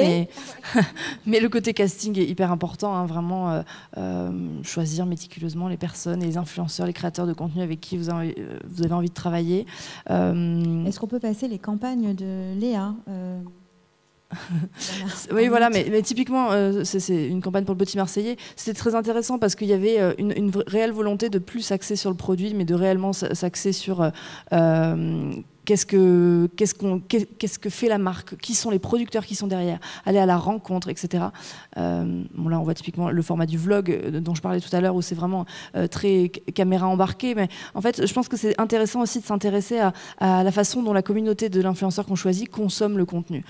mais le côté casting est hyper important, hein, vraiment choisir méticuleusement les personnes, les influenceurs, les créateurs de contenu avec qui vous avez envie de travailler. Est-ce qu'on peut passer les campagnes de Léa Oui, voilà, mais typiquement, c'est une campagne pour le Petit Marseillais. C'était très intéressant parce qu'il y avait une réelle volonté de plus s'axer sur le produit, mais de réellement s'axer sur qu'est-ce que fait la marque, qui sont les producteurs qui sont derrière, aller à la rencontre, etc. Bon, là, on voit typiquement le format du vlog dont je parlais tout à l'heure, où c'est vraiment très caméra embarquée. Mais en fait, je pense que c'est intéressant aussi de s'intéresser à la façon dont la communauté de l'influenceur qu'on choisit consomme le contenu.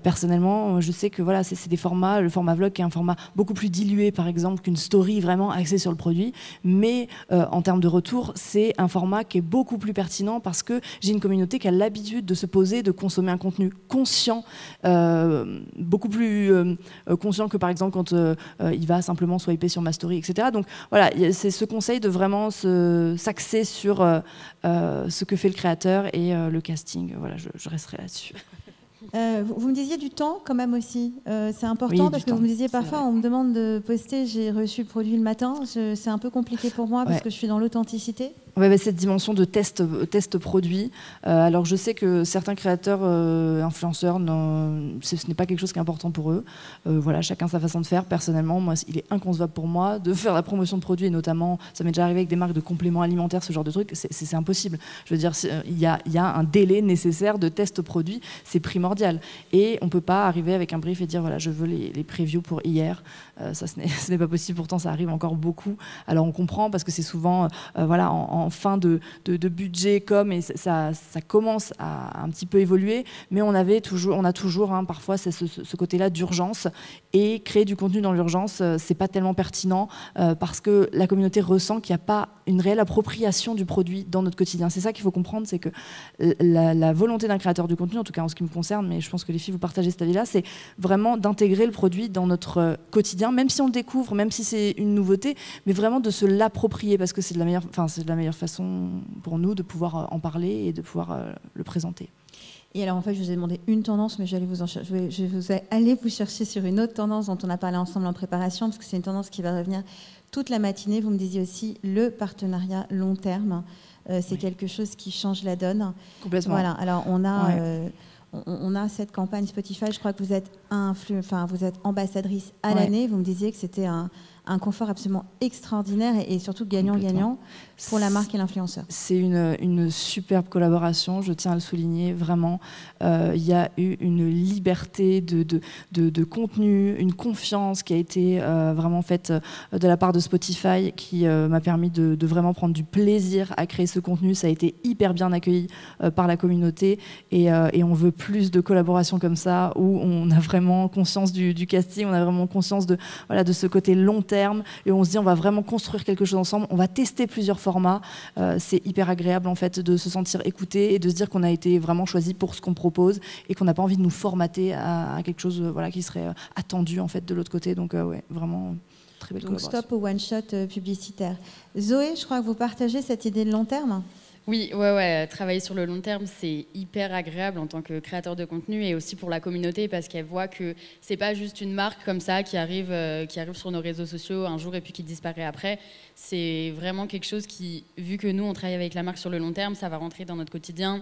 Personnellement, je sais que voilà, c'est des formats, le format vlog qui est un format beaucoup plus dilué, par exemple, qu'une story vraiment axée sur le produit. Mais en termes de retour, c'est un format qui est beaucoup plus pertinent parce que j'ai une communauté qui a l'habitude de se poser, de consommer un contenu conscient, beaucoup plus conscient que par exemple quand il va simplement swiper sur ma story, etc. Donc voilà, c'est ce conseil de vraiment s'axer sur ce que fait le créateur et le casting. Voilà, je resterai là-dessus. Vous me disiez du temps quand même aussi. C'est important, oui, parce que vous me disiez parfois on me demande de poster, j'ai reçu le produit le matin. C'est un peu compliqué pour moi parce que je suis dans l'authenticité. Ouais, cette dimension de test produit. Alors je sais que certains créateurs, influenceurs, ce n'est pas quelque chose qui est important pour eux. Voilà, chacun sa façon de faire. Personnellement, moi, il est inconcevable pour moi de faire la promotion de produits, et notamment, ça m'est déjà arrivé avec des marques de compléments alimentaires, ce genre de truc. C'est impossible. Je veux dire, il y a un délai nécessaire de test produit, c'est primordial. Et on ne peut pas arriver avec un brief et dire voilà, je veux les previews pour hier. Ça, ce n'est pas possible. Pourtant, ça arrive encore beaucoup. Alors on comprend parce que c'est souvent voilà, en fin de budget et ça commence à un petit peu évoluer, mais on a toujours hein, parfois ce côté-là d'urgence, et créer du contenu dans l'urgence, c'est pas tellement pertinent parce que la communauté ressent qu'il n'y a pas une réelle appropriation du produit dans notre quotidien. C'est ça qu'il faut comprendre, c'est que la volonté d'un créateur de contenu, en tout cas en ce qui me concerne, mais je pense que les filles vous partagez cet avis-là, c'est vraiment d'intégrer le produit dans notre quotidien, même si on le découvre, même si c'est une nouveauté, mais vraiment de se l'approprier parce que c'est de la meilleure façon pour nous de pouvoir en parler et de pouvoir le présenter. Et alors en fait, je vous ai demandé une tendance, mais je vais aller vous chercher sur une autre tendance dont on a parlé ensemble en préparation, parce que c'est une tendance qui va revenir toute la matinée. Vous me disiez aussi le partenariat long terme. C'est quelque chose qui change la donne. Complètement. Voilà. Alors on a cette campagne Spotify. Je crois que vous êtes ambassadrice à l'année. Vous me disiez que c'était un confort absolument extraordinaire et surtout gagnant-gagnant pour la marque et l'influenceur. C'est une superbe collaboration, je tiens à le souligner, vraiment. Il y a eu une liberté de contenu, une confiance qui a été vraiment faite de la part de Spotify, qui m'a permis de vraiment prendre du plaisir à créer ce contenu. Ça a été hyper bien accueilli par la communauté et on veut plus de collaborations comme ça, où on a vraiment conscience du casting, on a vraiment conscience de ce côté long terme, et on se dit on va vraiment construire quelque chose ensemble, on va tester plusieurs formats. C'est hyper agréable en fait de se sentir écouté et de se dire qu'on a été vraiment choisi pour ce qu'on propose et qu'on n'a pas envie de nous formater à quelque chose qui serait attendu en fait de l'autre côté. Donc vraiment très belle collaboration. Donc stop au one shot publicitaire. Zoé, je crois que vous partagez cette idée de long terme. Oui, ouais, travailler sur le long terme, c'est hyper agréable en tant que créateur de contenu et aussi pour la communauté parce qu'elle voit que c'est pas juste une marque comme ça qui arrive sur nos réseaux sociaux un jour et puis qui disparaît après. C'est vraiment quelque chose qui, vu que nous on travaille avec la marque sur le long terme, ça va rentrer dans notre quotidien.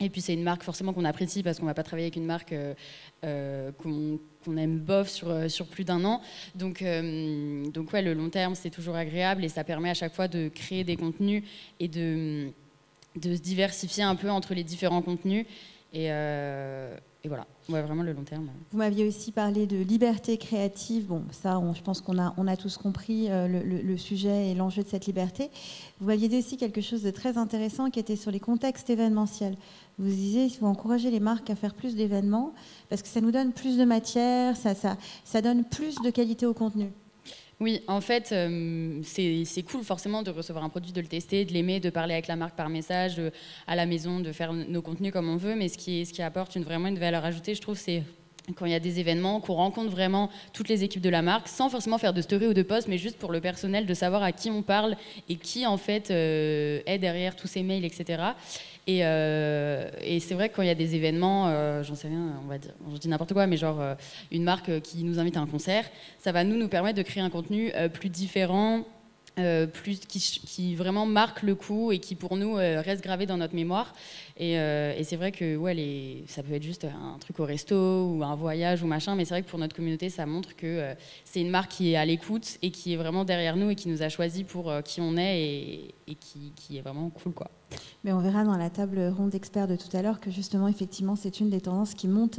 Et puis c'est une marque forcément qu'on apprécie parce qu'on ne va pas travailler avec une marque qu'on aime bof sur plus d'un an. Donc ouais, le long terme, c'est toujours agréable et ça permet à chaque fois de créer des contenus et de se diversifier un peu entre les différents contenus. Et voilà, ouais, vraiment le long terme. Vous m'aviez aussi parlé de liberté créative. Bon, ça, je pense qu'on a tous compris le sujet et l'enjeu de cette liberté. Vous m'aviez dit aussi quelque chose de très intéressant qui était sur les contextes événementiels. Vous disiez qu'il faut encourager les marques à faire plus d'événements parce que ça nous donne plus de matière, ça donne plus de qualité au contenu. Oui, en fait, c'est cool forcément de recevoir un produit, de le tester, de l'aimer, de parler avec la marque par message, à la maison, de faire nos contenus comme on veut. Mais ce qui apporte vraiment une valeur ajoutée, je trouve, c'est quand il y a des événements, qu'on rencontre vraiment toutes les équipes de la marque, sans forcément faire de story ou de post, mais juste pour le personnel, de savoir à qui on parle et qui, en fait, est derrière tous ces mails, etc. Et c'est vrai que quand il y a des événements, j'en sais rien, on va dire, je dis n'importe quoi, mais genre une marque qui nous invite à un concert, ça va nous permettre de créer un contenu plus différent, qui vraiment marque le coup et qui pour nous reste gravé dans notre mémoire. Et c'est vrai que ouais, ça peut être juste un truc au resto ou un voyage ou machin, mais c'est vrai que pour notre communauté, ça montre que c'est une marque qui est à l'écoute et qui est vraiment derrière nous et qui nous a choisi pour qui on est et qui est vraiment cool, quoi. Mais on verra dans la table ronde d'experts de tout à l'heure que justement, effectivement, c'est une des tendances qui monte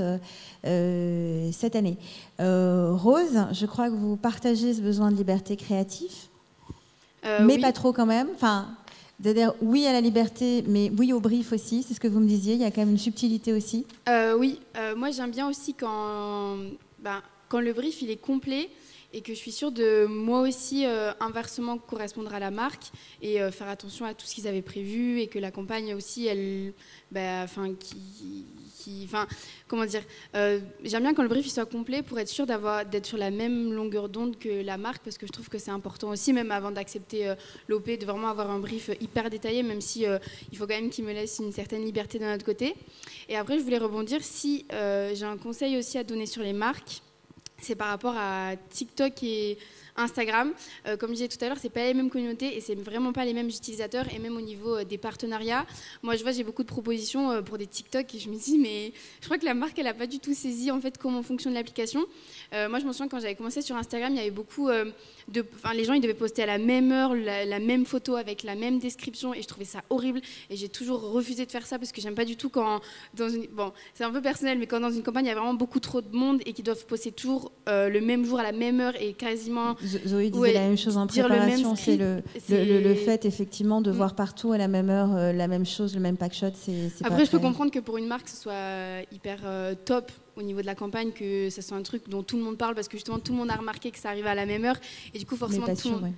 cette année. Rose, je crois que vous partagez ce besoin de liberté créative, mais oui. Pas trop quand même. Enfin, c'est-à-dire oui à la liberté, mais oui au brief aussi, c'est ce que vous me disiez, il y a quand même une subtilité aussi. Oui, moi j'aime bien aussi quand le brief il est complet et que je suis sûre de moi aussi inversement correspondre à la marque et faire attention à tout ce qu'ils avaient prévu et que la campagne aussi, elle, comment dire, j'aime bien quand le brief il soit complet pour être sûre d'être sur la même longueur d'onde que la marque parce que je trouve que c'est important aussi, même avant d'accepter l'OP, de vraiment avoir un brief hyper détaillé, même si il faut quand même qu'il me laisse une certaine liberté de notre côté. Et après, je voulais rebondir si j'ai un conseil aussi à donner sur les marques. C'est par rapport à TikTok et Instagram. Comme je disais tout à l'heure, c'est pas les mêmes communautés et c'est vraiment pas les mêmes utilisateurs. Et même au niveau des partenariats, moi je vois j'ai beaucoup de propositions pour des TikTok et je me dis mais je crois que la marque elle a pas du tout saisi en fait comment fonctionne l'application. Moi je me souviens quand j'avais commencé sur Instagram, il y avait beaucoup les gens ils devaient poster à la même heure la même photo avec la même description et je trouvais ça horrible et j'ai toujours refusé de faire ça parce que j'aime pas du tout quand c'est un peu personnel mais quand dans une campagne il y a vraiment beaucoup trop de monde et qu'ils doivent poster toujours le même jour à la même heure et quasiment Zoé disait la même chose en préparation, c'est le fait effectivement de voir partout à la même heure la même chose, le même packshot. Après, je peux comprendre que pour une marque, ce soit hyper top au niveau de la campagne, que ce soit un truc dont tout le monde parle parce que justement tout le monde a remarqué que ça arrive à la même heure et du coup forcément tout le monde...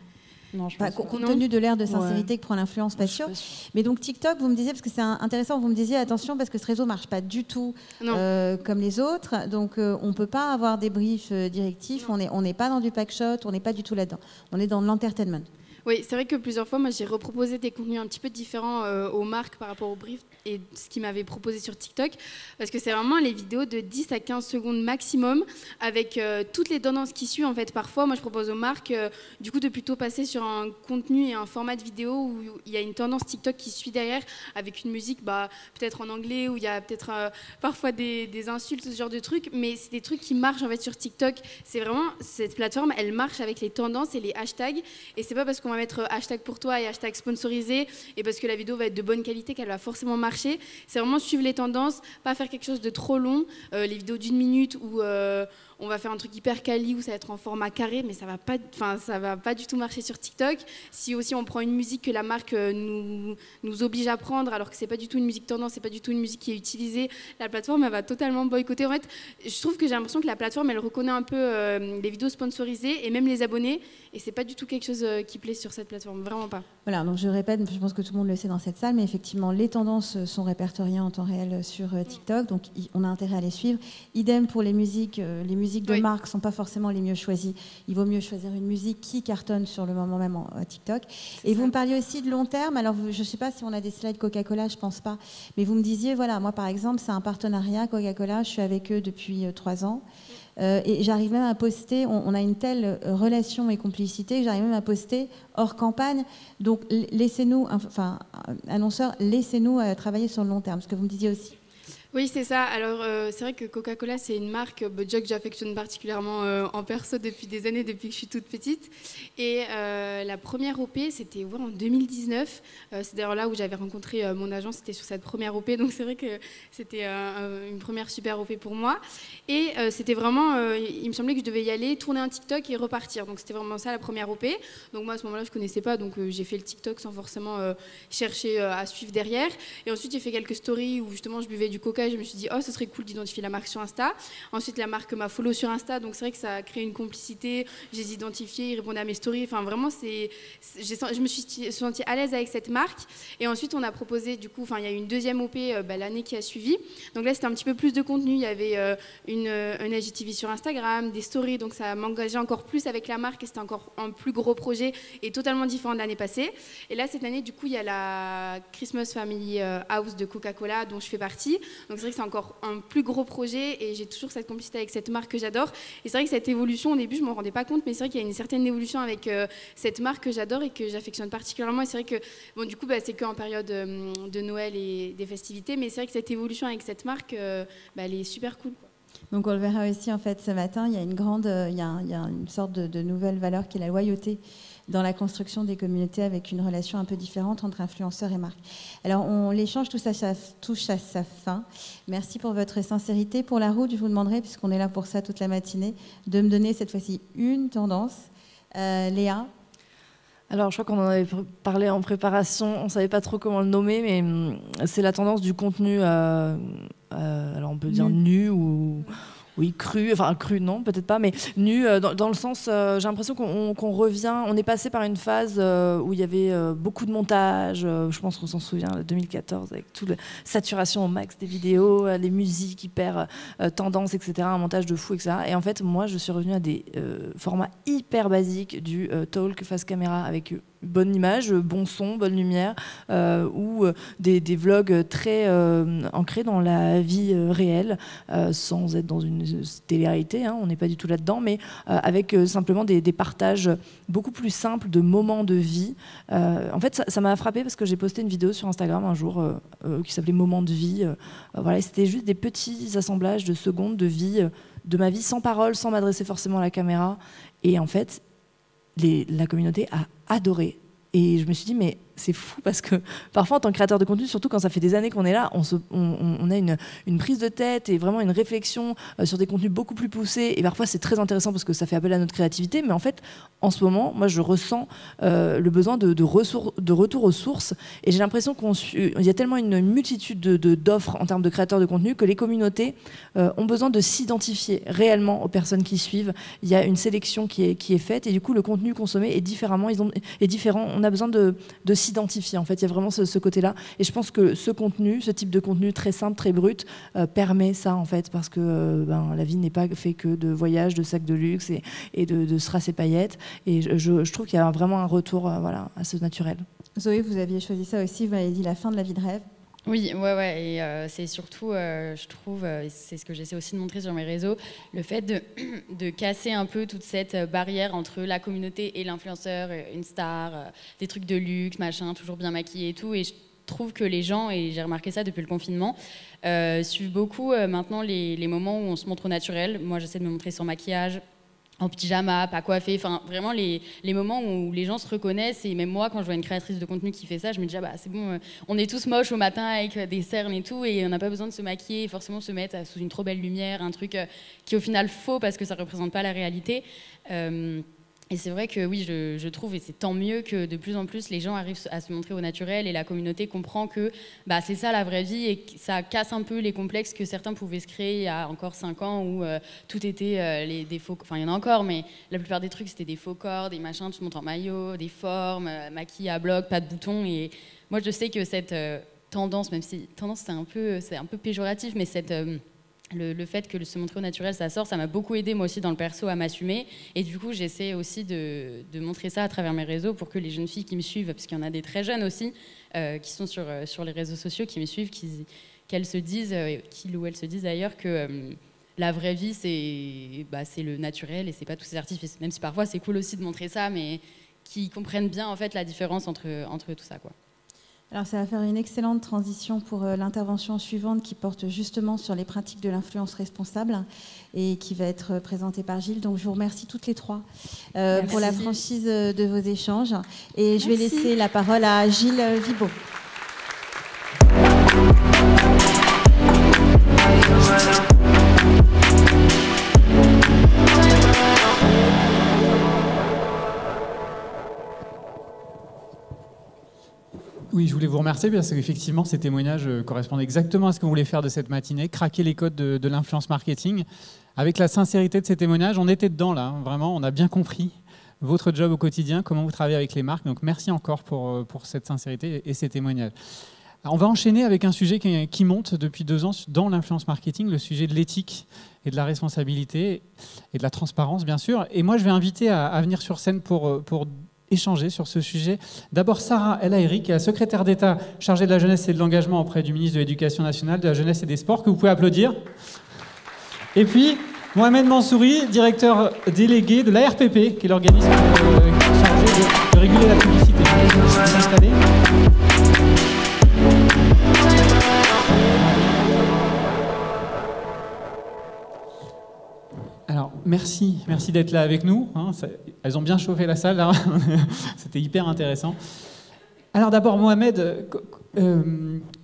Non, compte tenu de l'ère de sincérité que prend l'influence, pas sûr. Mais donc TikTok, vous me disiez, parce que c'est intéressant, vous me disiez attention parce que ce réseau ne marche pas du tout comme les autres. Donc on ne peut pas avoir des briefs directifs. On n'est pas dans du packshot, on n'est pas du tout là-dedans. On est dans l'entertainment. Oui, c'est vrai que plusieurs fois, moi, j'ai reproposé des contenus un petit peu différents aux marques par rapport au brief et ce qu'ils m'avaient proposé sur TikTok, parce que c'est vraiment les vidéos de 10 à 15 secondes maximum, avec toutes les tendances qui suivent. En fait, parfois, moi, je propose aux marques, du coup, de plutôt passer sur un contenu et un format de vidéo où il y a une tendance TikTok qui suit derrière, avec une musique, peut-être en anglais, où il y a peut-être parfois des insultes, ce genre de trucs, mais c'est des trucs qui marchent, en fait, sur TikTok. C'est vraiment, cette plateforme, elle marche avec les tendances et les hashtags, et c'est pas parce qu'on va mettre hashtag pour toi et hashtag sponsorisé et parce que la vidéo va être de bonne qualité qu'elle va forcément marcher. C'est vraiment suivre les tendances, pas faire quelque chose de trop long. Les vidéos d'1 minute où on va faire un truc hyper quali où ça va être en format carré, mais ça va pas du tout marcher sur TikTok. Si aussi on prend une musique que la marque nous oblige à prendre, alors que c'est pas du tout une musique tendance, c'est pas du tout une musique qui est utilisée, la plateforme elle va totalement boycotter. En fait, je trouve que j'ai l'impression que la plateforme elle reconnaît un peu les vidéos sponsorisées et même les abonnés, et c'est pas du tout quelque chose qui plaît sur cette plateforme, vraiment pas. Voilà, donc je répète, je pense que tout le monde le sait dans cette salle, mais effectivement les tendances sont répertoriées en temps réel sur TikTok, donc on a intérêt à les suivre. Idem pour les musiques de marque ne sont pas forcément les mieux choisies. Il vaut mieux choisir une musique qui cartonne sur le moment même à TikTok. Et vous me parliez aussi de long terme. Alors, je ne sais pas si on a des slides Coca-Cola, je ne pense pas. Mais vous me disiez, voilà, moi par exemple, c'est un partenariat Coca-Cola. Je suis avec eux depuis 3 ans. Et j'arrive même à poster, on a une telle relation et complicité que j'arrive même à poster hors campagne. Donc laissez-nous, enfin annonceurs, laissez-nous travailler sur le long terme, ce que vous me disiez aussi. Oui, c'est ça. Alors, c'est vrai que Coca-Cola, c'est une marque déjà que j'affectionne particulièrement en perso depuis des années, depuis que je suis toute petite. Et la première OP, c'était en 2019. C'est d'ailleurs là où j'avais rencontré mon agent, c'était sur cette première OP. Donc, c'est vrai que c'était une première super OP pour moi. Et c'était vraiment, il me semblait que je devais y aller, tourner un TikTok et repartir. Donc, c'était vraiment ça la première OP. Donc, moi, à ce moment-là, je ne connaissais pas. Donc, j'ai fait le TikTok sans forcément chercher à suivre derrière. Et ensuite, j'ai fait quelques stories où justement, je buvais du coca. Je me suis dit, oh, ce serait cool d'identifier la marque sur Insta. Ensuite, la marque m'a follow sur Insta, donc c'est vrai que ça a créé une complicité. Je les identifiais, ils répondaient à mes stories. Enfin, vraiment, je me suis sentie à l'aise avec cette marque. Et ensuite, on a proposé, du coup, enfin, il y a eu une deuxième OP l'année qui a suivi. Donc là, c'était un petit peu plus de contenu. Il y avait un IGTV sur Instagram, des stories, donc ça m'engageait encore plus avec la marque et c'était encore un plus gros projet et totalement différent de l'année passée. Et là, cette année, du coup, il y a la Christmas Family House de Coca-Cola dont je fais partie. Donc c'est vrai que c'est encore un plus gros projet et j'ai toujours cette complicité avec cette marque que j'adore. Et c'est vrai que cette évolution, au début, je ne m'en rendais pas compte, mais c'est vrai qu'il y a une certaine évolution avec cette marque que j'adore et que j'affectionne particulièrement. Et c'est vrai que, bon, du coup, c'est qu'en période de Noël et des festivités, mais c'est vrai que cette évolution avec cette marque, elle est super cool, quoi. Donc on le verra aussi en fait ce matin, il y a une sorte de nouvelle valeur qui est la loyauté dans la construction des communautés avec une relation un peu différente entre influenceurs et marques. Alors l'échange touche à sa fin. Merci pour votre sincérité. Pour la route, je vous demanderai, puisqu'on est là pour ça toute la matinée, de me donner cette fois-ci une tendance. Léa? Alors, je crois qu'on en avait parlé en préparation, on ne savait pas trop comment le nommer, mais c'est la tendance du contenu, alors on peut dire nu ou... Oui, cru, enfin cru non, peut-être pas, mais nu, dans le sens, j'ai l'impression qu'on revient, on est passé par une phase où il y avait beaucoup de montage, je pense qu'on s'en souvient, 2014, avec toute la saturation au max des vidéos, les musiques hyper tendance, etc., un montage de fou, etc. Et en fait, moi, je suis revenue à des formats hyper basiques du talk face caméra avec bonne image, bon son, bonne lumière, ou des vlogs très ancrés dans la vie réelle, sans être dans une télé-réalité, hein, on n'est pas du tout là-dedans, mais avec simplement des partages beaucoup plus simples de moments de vie. En fait, ça m'a frappé parce que j'ai posté une vidéo sur Instagram un jour qui s'appelait Moments de vie. Voilà, c'était juste des petits assemblages de secondes de vie, de ma vie sans parole, sans m'adresser forcément à la caméra. Et en fait, la communauté a adoré. Et je me suis dit, mais c'est fou parce que parfois, en tant que créateur de contenu, surtout quand ça fait des années qu'on est là, on a une prise de tête et vraiment une réflexion sur des contenus beaucoup plus poussés. Et parfois, c'est très intéressant parce que ça fait appel à notre créativité. Mais en fait, en ce moment, moi, je ressens le besoin de retour aux sources. Et j'ai l'impression qu'il y a tellement une multitude d'offres en termes de créateurs de contenu que les communautés ont besoin de s'identifier réellement aux personnes qui suivent. Il y a une sélection qui est faite et du coup, le contenu consommé est différent. On a besoin de s'identifier. En fait, il y a vraiment ce côté-là. Et je pense que ce type de contenu très simple, très brut, permet ça, en fait, parce que la vie n'est pas faite que de voyages, de sacs de luxe et de strass et paillettes. Et je trouve qu'il y a vraiment un retour à ce naturel. Zoé, vous aviez choisi ça aussi, vous m'avez dit la fin de la vie de rêve. Oui, ouais, et c'est surtout, je trouve, c'est ce que j'essaie aussi de montrer sur mes réseaux, le fait de casser un peu toute cette barrière entre la communauté et l'influenceur, une star, des trucs de luxe, machin, toujours bien maquillé et tout. Et je trouve que les gens, et j'ai remarqué ça depuis le confinement, suivent beaucoup maintenant les moments où on se montre au naturel. Moi, j'essaie de me montrer sans maquillage, en pyjama, pas coiffée, enfin vraiment les moments où les gens se reconnaissent. Et même moi, quand je vois une créatrice de contenu qui fait ça, je me dis c'est bon, on est tous moches au matin avec des cernes et tout, et on n'a pas besoin de se maquiller et forcément se mettre sous une trop belle lumière, un truc qui est au final faux parce que ça représente pas la réalité. Et c'est vrai que oui, je trouve, et c'est tant mieux que de plus en plus les gens arrivent à se montrer au naturel et la communauté comprend que c'est ça la vraie vie et que ça casse un peu les complexes que certains pouvaient se créer il y a encore 5 ans où tout était des faux... Enfin, il y en a encore, mais la plupart des trucs, c'était des faux corps, des machins, tu montes en maillot, des formes, maquillés à bloc, pas de boutons. Et moi, je sais que cette tendance, même si tendance, c'est un peu péjoratif, mais cette... Le fait que se montrer au naturel, ça m'a beaucoup aidé moi aussi dans le perso à m'assumer. Et du coup, j'essaie aussi de montrer ça à travers mes réseaux pour que les jeunes filles qui me suivent, parce qu'il y en a des très jeunes aussi, qui sont sur les réseaux sociaux, qui me suivent, qu'elles se disent, qu'ils ou elles se disent d'ailleurs que la vraie vie, c'est le naturel et c'est pas tous ces artifices. Même si parfois c'est cool aussi de montrer ça, mais qui comprennent bien en fait la différence entre tout ça, quoi. Alors ça va faire une excellente transition pour l'intervention suivante qui porte justement sur les pratiques de l'influence responsable et qui va être présentée par Gilles. Donc je vous remercie toutes les trois pour la franchise de vos échanges. Et je vais laisser la parole à Gilles Vibaud. Oui, je voulais vous remercier parce qu'effectivement, ces témoignages correspondent exactement à ce qu'on voulait faire de cette matinée, craquer les codes de l'influence marketing. Avec la sincérité de ces témoignages, on était dedans là, vraiment, on a bien compris votre job au quotidien, comment vous travaillez avec les marques. Donc merci encore pour cette sincérité et ces témoignages. Alors, on va enchaîner avec un sujet qui monte depuis 2 ans dans l'influence marketing, le sujet de l'éthique et de la responsabilité et de la transparence, bien sûr. Et moi, je vais inviter à venir sur scène pour échanger sur ce sujet. D'abord, Sarah El Haïry, qui est la secrétaire d'État chargée de la jeunesse et de l'engagement auprès du ministre de l'Éducation nationale, de la jeunesse et des sports, que vous pouvez applaudir. Et puis, Mohamed Mansouri, directeur délégué de l'ARPP, qui est l'organisme chargé de réguler la publicité. Vous installez. Alors, merci d'être là avec nous. Elles ont bien chauffé la salle, là. C'était hyper intéressant. Alors d'abord, Mohamed,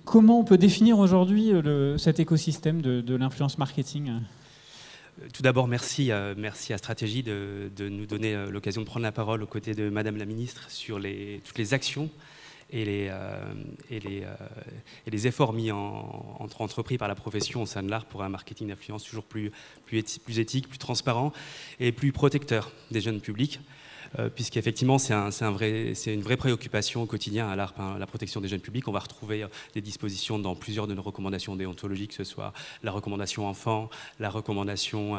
comment on peut définir aujourd'hui cet écosystème de l'influence marketing ? Tout d'abord, merci à Stratégie de nous donner l'occasion de prendre la parole aux côtés de Madame la Ministre sur toutes les actions et les efforts entrepris par la profession au sein de l'art pour un marketing d'influence toujours plus éthique, plus transparent et plus protecteur des jeunes publics. Puisqu'effectivement, c'est une vraie préoccupation au quotidien à l'ARP, la protection des jeunes publics. On va retrouver des dispositions dans plusieurs de nos recommandations déontologiques, que ce soit la recommandation enfant, la recommandation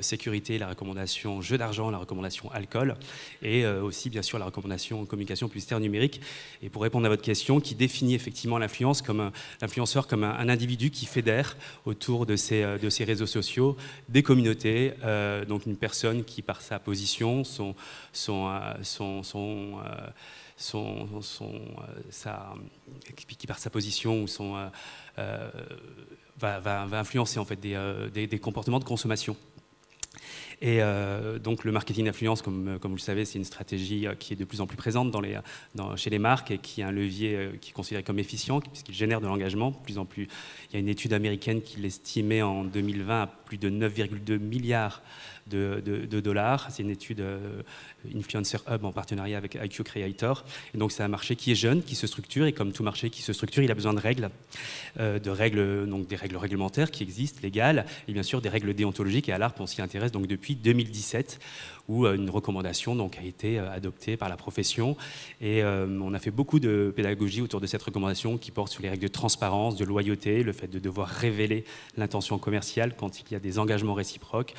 sécurité, la recommandation jeu d'argent, la recommandation alcool, et aussi, bien sûr, la recommandation communication publicitaire numérique. Et pour répondre à votre question, qui définit effectivement l'influenceur comme un individu qui fédère autour de ses réseaux sociaux des communautés, donc une personne qui, par sa position, qui par sa position va influencer en fait des comportements de consommation. Et donc le marketing d'influence, comme vous le savez, c'est une stratégie qui est de plus en plus présente chez les marques et qui est un levier qui est considéré comme efficient puisqu'il génère de l'engagement. Plus en plus, il y a une étude américaine qui l'estimait en 2020 à plus de 9,2 milliards de dollars. C'est une étude Influencer Hub en partenariat avec IQ Creator. Et donc c'est un marché qui est jeune, qui se structure, et comme tout marché qui se structure, il a besoin de règles, donc des règles réglementaires qui existent, légales, et bien sûr des règles déontologiques. Et à l'ARP, on s'y intéresse donc depuis 2017, où une recommandation donc a été adoptée par la profession. Et on a fait beaucoup de pédagogie autour de cette recommandation qui porte sur les règles de transparence, de loyauté, le fait de devoir révéler l'intention commerciale quand il y a des engagements réciproques.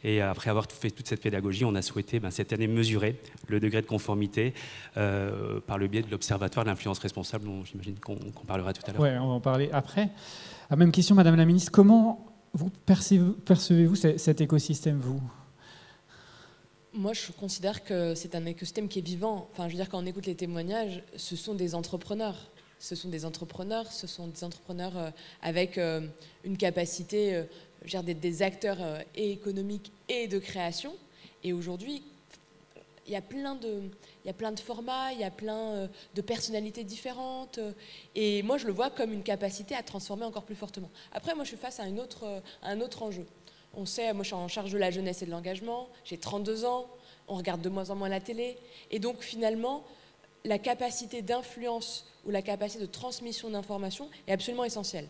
Et après avoir fait toute cette pédagogie, on a souhaité cette année mesurer le degré de conformité par le biais de l'Observatoire de l'influence responsable, dont j'imagine qu'on parlera tout à l'heure. Oui, on va en parler après. Même question, Madame la Ministre, comment vous percevez-vous cet écosystème, vous ? Moi, je considère que c'est un écosystème qui est vivant. Enfin, je veux dire, quand on écoute les témoignages, ce sont des entrepreneurs. Ce sont des entrepreneurs avec une capacité, d'être des acteurs et économiques et de création. Et aujourd'hui, il y a plein de formats, il y a plein de personnalités différentes. Et moi, je le vois comme une capacité à transformer encore plus fortement. Après, moi, je suis face à un autre enjeu. On sait, moi, je suis en charge de la jeunesse et de l'engagement. J'ai 32 ans. On regarde de moins en moins la télé. Et donc, finalement, la capacité d'influence ou la capacité de transmission d'informations est absolument essentielle.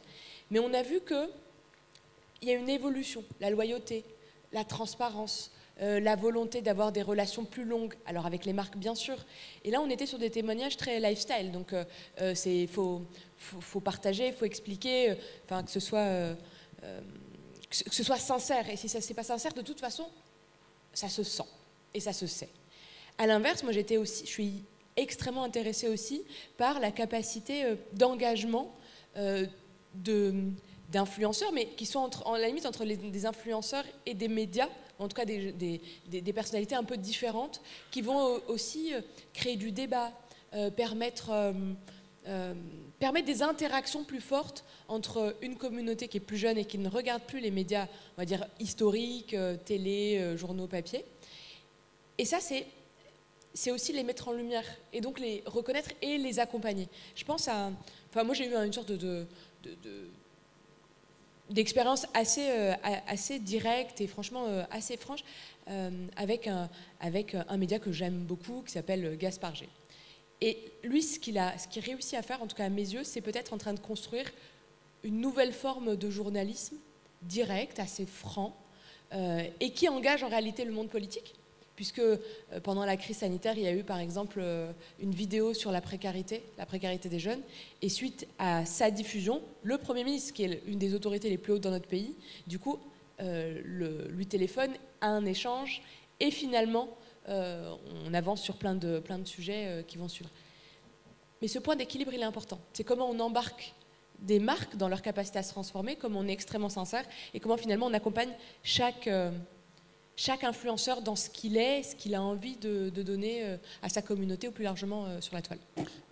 Mais on a vu qu'il y a une évolution, la loyauté, la transparence, la volonté d'avoir des relations plus longues, alors avec les marques bien sûr. Et là, on était sur des témoignages très lifestyle, donc faut partager, il faut expliquer, que ce soit sincère. Et si ça c'est pas sincère, de toute façon, ça se sent et ça se sait. À l'inverse, moi je suis extrêmement intéressée aussi par la capacité d'engagement d'influenceurs, mais qui sont en la limite entre des influenceurs et des médias, en tout cas des personnalités un peu différentes, qui vont aussi créer du débat, permettre des interactions plus fortes entre une communauté qui est plus jeune et qui ne regarde plus les médias, on va dire, historiques, télé, journaux, papier. Et ça, c'est aussi les mettre en lumière, et donc les reconnaître et les accompagner. Je pense à... Enfin, moi, j'ai eu une sorte d'expérience assez directe et franchement assez franche avec un média que j'aime beaucoup, qui s'appelle Gaspard G. Et lui, ce qu'il réussit à faire, en tout cas à mes yeux, c'est peut-être en train de construire une nouvelle forme de journalisme direct, assez franc, et qui engage en réalité le monde politique, puisque pendant la crise sanitaire, il y a eu par exemple une vidéo sur la précarité des jeunes, et suite à sa diffusion, le Premier ministre, qui est une des autorités les plus hautes dans notre pays, du coup, lui téléphone à un échange, et finalement, on avance sur plein de sujets qui vont suivre. Mais ce point d'équilibre, il est important. C'est comment on embarque des marques dans leur capacité à se transformer, comment on est extrêmement sincère, et comment finalement on accompagne chaque influenceur dans ce qu'il est, ce qu'il a envie de donner à sa communauté ou plus largement sur la toile.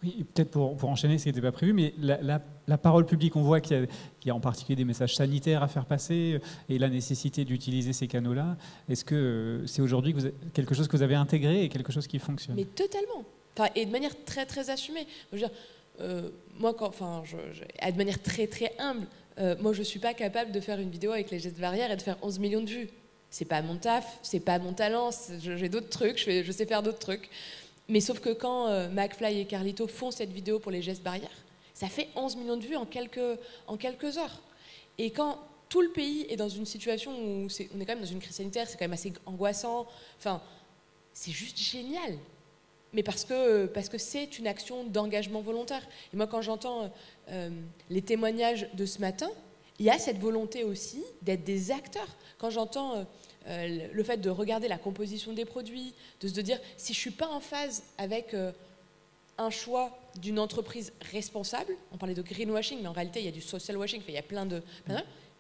Oui, peut-être pour enchaîner, ce qui n'était pas prévu, mais la parole publique, on voit qu'il y a en particulier des messages sanitaires à faire passer et la nécessité d'utiliser ces canaux-là. Est-ce que c'est aujourd'hui quelque chose que vous avez intégré et quelque chose qui fonctionne? Mais totalement. Enfin, et de manière très, très assumée. Je veux dire, moi, de manière très, très humble, moi, je ne suis pas capable de faire une vidéo avec les gestes barrières et de faire 11 millions de vues. C'est pas mon taf, c'est pas mon talent, j'ai d'autres trucs, je sais faire d'autres trucs. Mais sauf que quand McFly et Carlito font cette vidéo pour les gestes barrières, ça fait 11 millions de vues en quelques heures. Et quand tout le pays est dans une situation où on est quand même dans une crise sanitaire, c'est quand même assez angoissant, enfin, c'est juste génial. Mais parce que c'est une action d'engagement volontaire. Et moi, quand j'entends les témoignages de ce matin, il y a cette volonté aussi d'être des acteurs. Quand j'entends le fait de regarder la composition des produits, de se dire, si je ne suis pas en phase avec un choix d'une entreprise responsable, on parlait de greenwashing, mais en réalité, il y a du social washing, il y a plein de...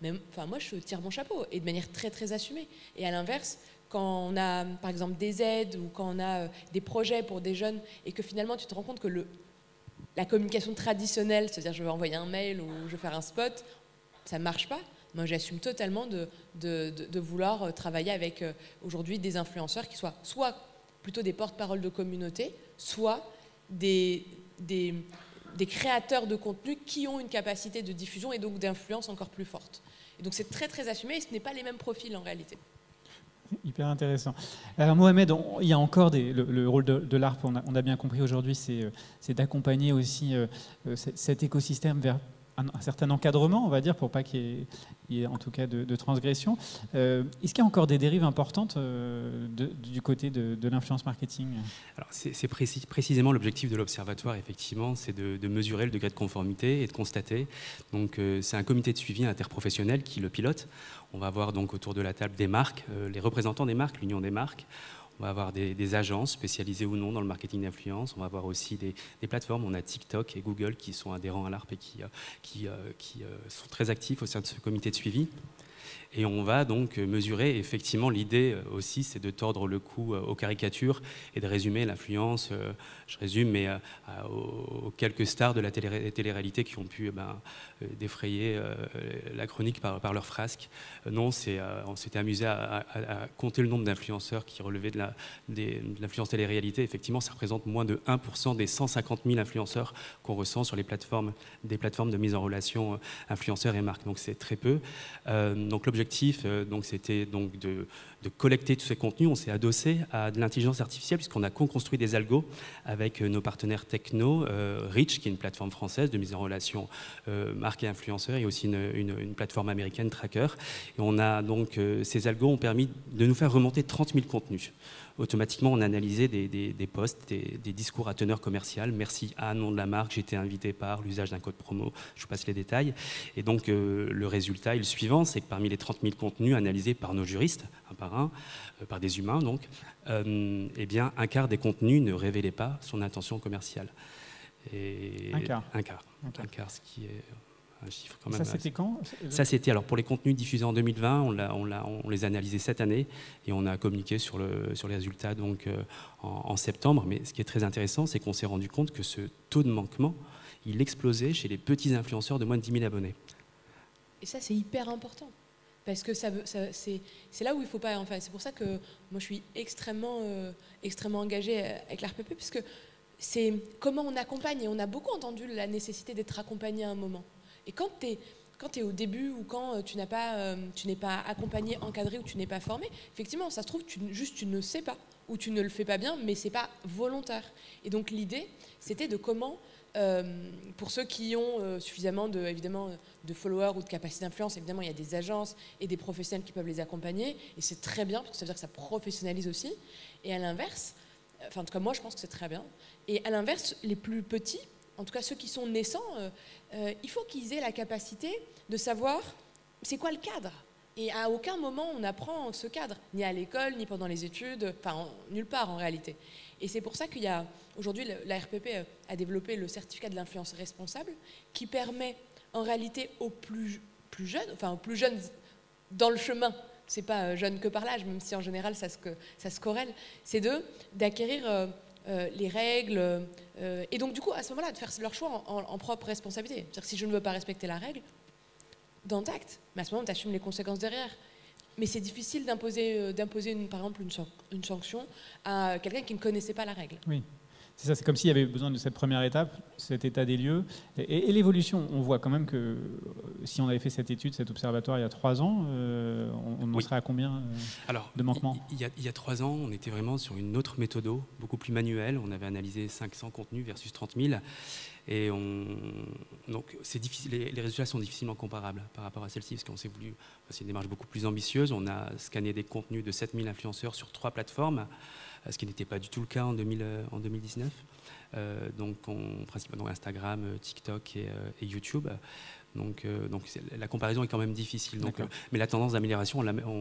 Mais enfin, moi, je tire mon chapeau, et de manière très, très assumée. Et à l'inverse, quand on a, par exemple, des aides ou quand on a des projets pour des jeunes, et que finalement, tu te rends compte que la communication traditionnelle, c'est-à-dire je vais envoyer un mail ou je vais faire un spot, ça ne marche pas. Moi, j'assume totalement de vouloir travailler avec aujourd'hui des influenceurs qui soient soit plutôt des porte-parole de communauté, soit des créateurs de contenu qui ont une capacité de diffusion et donc d'influence encore plus forte. Et donc c'est très très assumé et ce n'est pas les mêmes profils en réalité. Hyper intéressant. Alors Mohamed, il y a encore le rôle de l'ARP, on a bien compris aujourd'hui, c'est d'accompagner aussi cet écosystème vers un certain encadrement, on va dire, pour pas qu'il y ait en tout cas de transgression. Est-ce qu'il y a encore des dérives importantes du côté de l'influence marketing? Alors, c'est précisément l'objectif de l'Observatoire, effectivement, c'est de mesurer le degré de conformité et de constater. Donc, c'est un comité de suivi interprofessionnel qui le pilote. On va avoir donc autour de la table des marques, les représentants des marques, l'Union des marques. On va avoir des agences spécialisées ou non dans le marketing d'influence. On va avoir aussi des plateformes. On a TikTok et Google qui sont adhérents à l'ARP et qui sont très actifs au sein de ce comité de suivi. Et on va donc mesurer, effectivement, l'idée aussi, c'est de tordre le cou aux caricatures et de résumer l'influence, je résume, mais aux quelques stars de la télé-réalité qui ont pu défrayer la chronique par leurs frasques. Non, on s'était amusé à compter le nombre d'influenceurs qui relevaient de l'influence télé-réalité. Effectivement, ça représente moins de 1% des 150 000 influenceurs qu'on ressent sur des plateformes de mise en relation influenceurs et marques. Donc c'est très peu. Donc l'objectif, c'était donc de collecter tous ces contenus. On s'est adossé à de l'intelligence artificielle puisqu'on a co-construit des algos avec nos partenaires techno, Reach, qui est une plateforme française de mise en relation marques et influenceurs, et aussi une plateforme américaine, Tracker. Et on a donc ces algos ont permis de nous faire remonter 30 000 contenus. Automatiquement, on a analysé des posts, des discours à teneur commerciale. Merci à nom de la marque, j'ai été invité par l'usage d'un code promo. Je vous passe les détails. Et donc, le résultat est le suivant, c'est que parmi les 30 000 contenus analysés par nos juristes, un par un, par des humains donc, eh bien, un quart des contenus ne révélait pas son intention commerciale. Et un quart. Un quart, ce qui est Un chiffre quand même. Ça, c'était quand? Ça, c'était, alors pour les contenus diffusés en 2020, on les a analysés cette année et on a communiqué sur les résultats donc, en septembre. Mais ce qui est très intéressant, c'est qu'on s'est rendu compte que ce taux de manquement, il explosait chez les petits influenceurs de moins de 10 000 abonnés. Et ça, c'est hyper important. Parce que c'est là où il ne faut pas... Enfin, c'est pour ça que moi, je suis extrêmement engagée avec l'RPP, parce que c'est comment on accompagne. Et on a beaucoup entendu la nécessité d'être accompagné à un moment. Et quand tu es au début ou quand tu n'es pas accompagné, encadré ou tu n'es pas formé, effectivement, ça se trouve, tu ne sais pas ou tu ne le fais pas bien, mais ce n'est pas volontaire. Et donc l'idée, c'était de comment, pour ceux qui ont suffisamment évidemment, de followers ou de capacité d'influence, évidemment, il y a des agences et des professionnels qui peuvent les accompagner, et c'est très bien, parce que ça veut dire que ça professionnalise aussi. Et à l'inverse, enfin en tout cas moi je pense que c'est très bien, et à l'inverse, les plus petits, en tout cas ceux qui sont naissants, il faut qu'ils aient la capacité de savoir c'est quoi le cadre. Et à aucun moment on apprend ce cadre, ni à l'école, ni pendant les études, enfin nulle part en réalité. Et c'est pour ça qu'il y a aujourd'hui la RPP a développé le certificat de l'influence responsable qui permet en réalité aux plus jeunes, enfin aux plus jeunes dans le chemin, c'est pas jeune que par l'âge, même si en général ça se corrèle, c'est d'acquérir les règles, et donc du coup à ce moment-là de faire leur choix en propre responsabilité. C'est-à-dire que si je ne veux pas respecter la règle, dans tact, mais à ce moment tu assumes les conséquences derrière. Mais c'est difficile d'imposer par exemple une sanction à quelqu'un qui ne connaissait pas la règle. Oui. C'est ça, c'est comme s'il y avait besoin de cette première étape, cet état des lieux. Et l'évolution, on voit quand même que si on avait fait cette étude, cet observatoire il y a 3 ans, on en serait à combien de manquements? Il y a 3 ans, on était vraiment sur une autre méthode, beaucoup plus manuelle. On avait analysé 500 contenus versus 30 000. Et donc les résultats sont difficilement comparables par rapport à celle-ci, parce qu'on s'est voulu passer une démarche beaucoup plus ambitieuse. On a scanné des contenus de 7000 influenceurs sur 3 plateformes, ce qui n'était pas du tout le cas en 2019. Donc principalement Instagram, TikTok et YouTube. Donc la comparaison est quand même difficile. Donc, mais la tendance d'amélioration,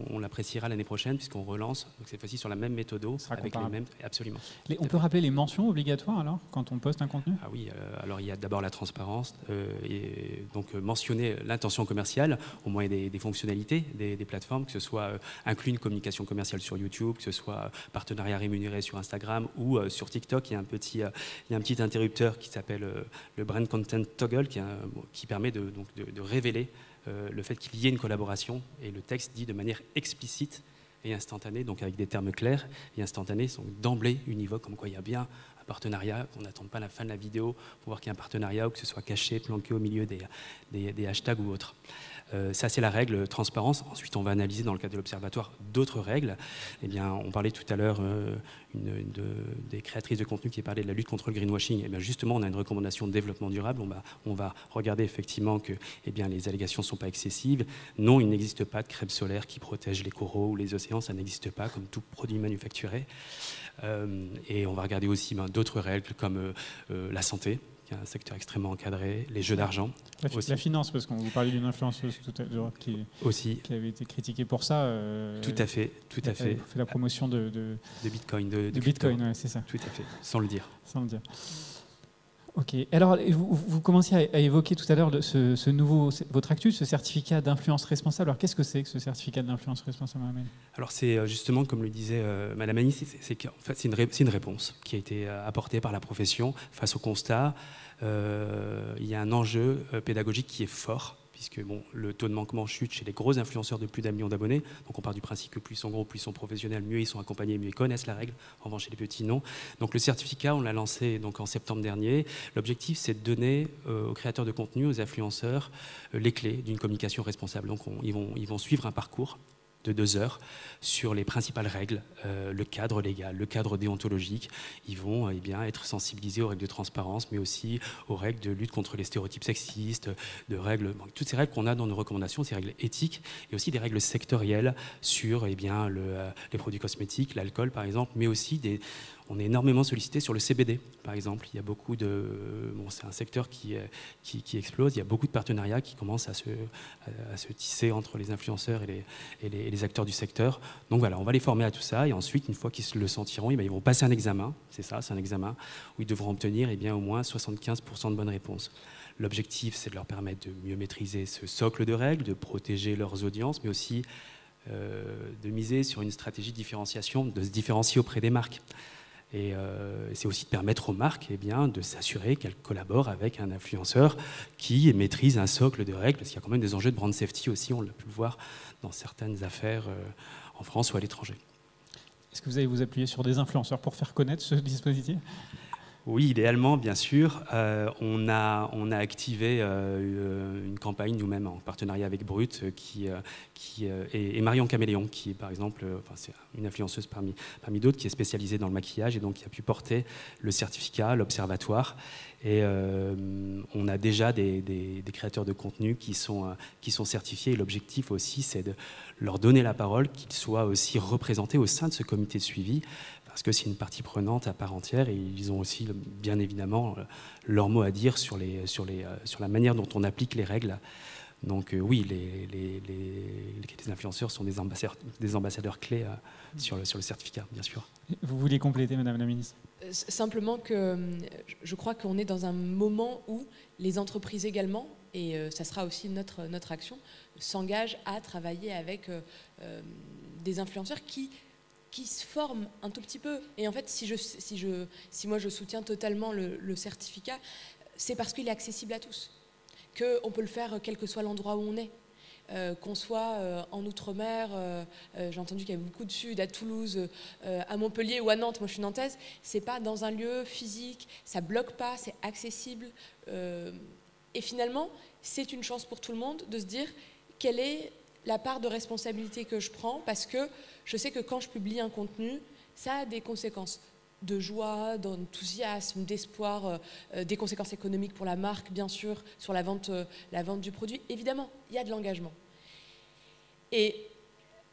on l'appréciera l'année prochaine puisqu'on relance donc cette fois-ci sur la même méthode avec les mêmes. Absolument. On peut rappeler les mentions obligatoires alors quand on poste un contenu? Ah oui, alors il y a d'abord la transparence et donc mentionner l'intention commerciale au moyen des fonctionnalités des plateformes, que ce soit inclus une communication commerciale sur YouTube, que ce soit partenariat rémunéré sur Instagram ou sur TikTok. Il y a un petit interrupteur qui s'appelle le Brand Content Toggle qui permet de révéler le fait qu'il y ait une collaboration, et le texte dit de manière explicite et instantanée, donc avec des termes clairs et instantanés, donc d'emblée univoque, comme quoi il y a bien un partenariat, qu'on n'attende pas la fin de la vidéo pour voir qu'il y a un partenariat ou que ce soit caché, planqué au milieu des hashtags ou autres. Ça, c'est la règle transparence. Ensuite, on va analyser dans le cadre de l'observatoire d'autres règles. Eh bien, on parlait tout à l'heure des créatrices de contenu qui parlait de la lutte contre le greenwashing. Eh bien, justement, on a une recommandation de développement durable. On va regarder effectivement que les allégations ne sont pas excessives. Non, il n'existe pas de crème solaire qui protège les coraux ou les océans. Ça n'existe pas comme tout produit manufacturé. Et on va regarder aussi d'autres règles comme la santé, qui est un secteur extrêmement encadré, les jeux d'argent. La finance, parce qu'on vous parlait d'une influenceuse tout à l'heure qui avait été critiquée pour ça. Tout à fait. Elle fait la promotion de Bitcoin. De Bitcoin, ouais, c'est ça. Tout à fait, sans le dire. Ok. Alors, vous commenciez à évoquer tout à l'heure votre actu, ce certificat d'influence responsable. Alors, qu'est-ce que c'est que ce certificat d'influence responsable, Mohamed? Alors, c'est justement, comme le disait Madame Annie, c'est une réponse qui a été apportée par la profession face au constat. Il y a un enjeu pédagogique qui est fort, puisque le taux de manquement chute chez les gros influenceurs de plus d'1 million d'abonnés. Donc on part du principe que plus ils sont gros, plus ils sont professionnels, mieux ils sont accompagnés, mieux ils connaissent la règle. En revanche, chez les petits, non. Donc le certificat, on l'a lancé donc en septembre dernier. L'objectif, c'est de donner aux créateurs de contenu, aux influenceurs, les clés d'une communication responsable. Donc ils vont suivre un parcours de 2 heures sur les principales règles, le cadre légal, le cadre déontologique. Ils vont être sensibilisés aux règles de transparence, mais aussi aux règles de lutte contre les stéréotypes sexistes, toutes ces règles qu'on a dans nos recommandations, ces règles éthiques, et aussi des règles sectorielles sur les produits cosmétiques, l'alcool par exemple, mais aussi on est énormément sollicité sur le CBD, par exemple. Il y a beaucoup c'est un secteur qui explose. Il y a beaucoup de partenariats qui commencent à se tisser entre les influenceurs et les acteurs du secteur. Donc voilà, on va les former à tout ça. Et ensuite, une fois qu'ils le sentiront, ils vont passer un examen. C'est ça, c'est un examen où ils devront obtenir au moins 75% de bonnes réponses. L'objectif, c'est de leur permettre de mieux maîtriser ce socle de règles, de protéger leurs audiences, mais aussi de miser sur une stratégie de différenciation, de se différencier auprès des marques. Et c'est aussi de permettre aux marques de s'assurer qu'elles collaborent avec un influenceur qui maîtrise un socle de règles, parce qu'il y a quand même des enjeux de brand safety aussi, on l'a pu le voir dans certaines affaires en France ou à l'étranger. Est-ce que vous allez vous appuyer sur des influenceurs pour faire connaître ce dispositif ? Oui, idéalement, bien sûr. On a activé une campagne nous-mêmes en partenariat avec Brut et Marion Caméléon, qui est par exemple, c'est une influenceuse parmi d'autres, qui est spécialisée dans le maquillage et donc qui a pu porter le certificat, l'observatoire. Et on a déjà des créateurs de contenu qui sont certifiés. Et l'objectif aussi, c'est de leur donner la parole, qu'ils soient aussi représentés au sein de ce comité de suivi, parce que c'est une partie prenante à part entière et ils ont aussi, bien évidemment, leur mot à dire sur la manière dont on applique les règles. Donc oui, les influenceurs sont des ambassadeurs clés sur le certificat, bien sûr. Vous vouliez compléter, Madame la Ministre ? Simplement que je crois qu'on est dans un moment où les entreprises également, et ça sera aussi notre action, s'engagent à travailler avec des influenceurs qui se forment un tout petit peu. Et en fait, si moi je soutiens totalement le certificat, c'est parce qu'il est accessible à tous, qu'on peut le faire quel que soit l'endroit où on est. Qu'on soit en Outre-mer, j'ai entendu qu'il y avait beaucoup de Sud, à Toulouse, à Montpellier ou à Nantes, moi je suis nantaise, c'est pas dans un lieu physique, ça bloque pas, c'est accessible. Et finalement, c'est une chance pour tout le monde de se dire quelle est la part de responsabilité que je prends, parce que je sais que quand je publie un contenu, ça a des conséquences de joie, d'enthousiasme, d'espoir, des conséquences économiques pour la marque, bien sûr, sur la vente du produit. Évidemment, il y a de l'engagement. Et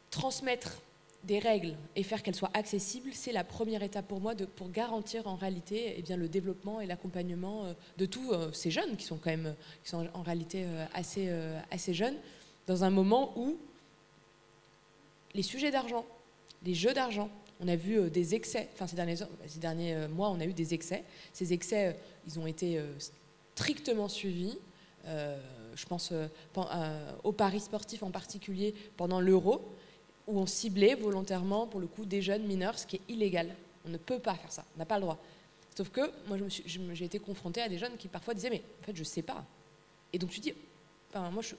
transmettre des règles et faire qu'elles soient accessibles, c'est la première étape pour moi pour garantir en réalité le développement et l'accompagnement de tous ces jeunes qui sont en réalité assez jeunes, dans un moment où les sujets d'argent, les jeux d'argent, on a vu des excès, ces derniers mois, on a eu des excès. Ces excès, ils ont été strictement suivis. Je pense aux paris sportifs en particulier pendant l'Euro, où on ciblait volontairement, pour le coup, des jeunes mineurs, ce qui est illégal. On ne peut pas faire ça, on n'a pas le droit. Sauf que moi, j'ai été confrontée à des jeunes qui parfois disaient « mais en fait, je ne sais pas ». Et donc tu dis... Moi, je suis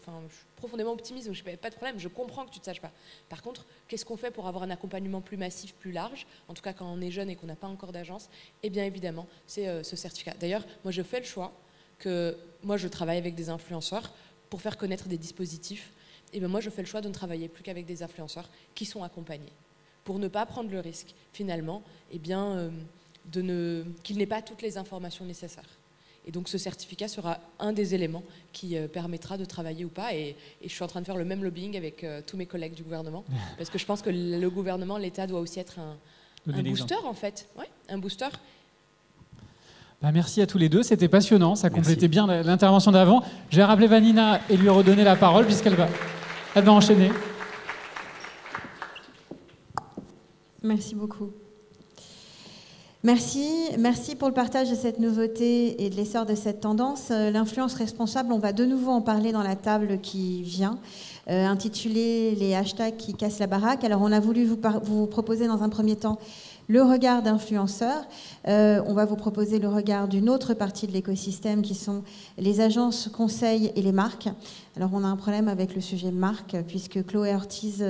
profondément optimiste, donc je n'ai pas de problème, je comprends que tu ne te saches pas. Par contre, qu'est-ce qu'on fait pour avoir un accompagnement plus massif, plus large, en tout cas quand on est jeune et qu'on n'a pas encore d'agence? Eh bien évidemment, c'est ce certificat. D'ailleurs, moi je fais le choix que moi je travaille avec des influenceurs pour faire connaître des dispositifs. Et bien moi je fais le choix de ne travailler plus qu'avec des influenceurs qui sont accompagnés, pour ne pas prendre le risque, finalement, qu'il n'ait pas toutes les informations nécessaires. Et donc ce certificat sera un des éléments qui permettra de travailler ou pas. Et je suis en train de faire le même lobbying avec tous mes collègues du gouvernement. Parce que je pense que le gouvernement, l'État doit aussi être un booster en fait. Ouais, un booster. Merci à tous les deux, c'était passionnant. Ça complétait bien l'intervention d'avant. Je vais rappeler Vanina et lui redonner la parole puisqu'elle va enchaîner. Merci beaucoup. Merci pour le partage de cette nouveauté et de l'essor de cette tendance. L'influence responsable, on va de nouveau en parler dans la table qui vient, intitulée « Les hashtags qui cassent la baraque ». Alors on a voulu vous proposer dans un premier temps le regard d'influenceurs. On va vous proposer le regard d'une autre partie de l'écosystème qui sont les agences conseils et les marques. Alors on a un problème avec le sujet marque puisque Chloé Ortiz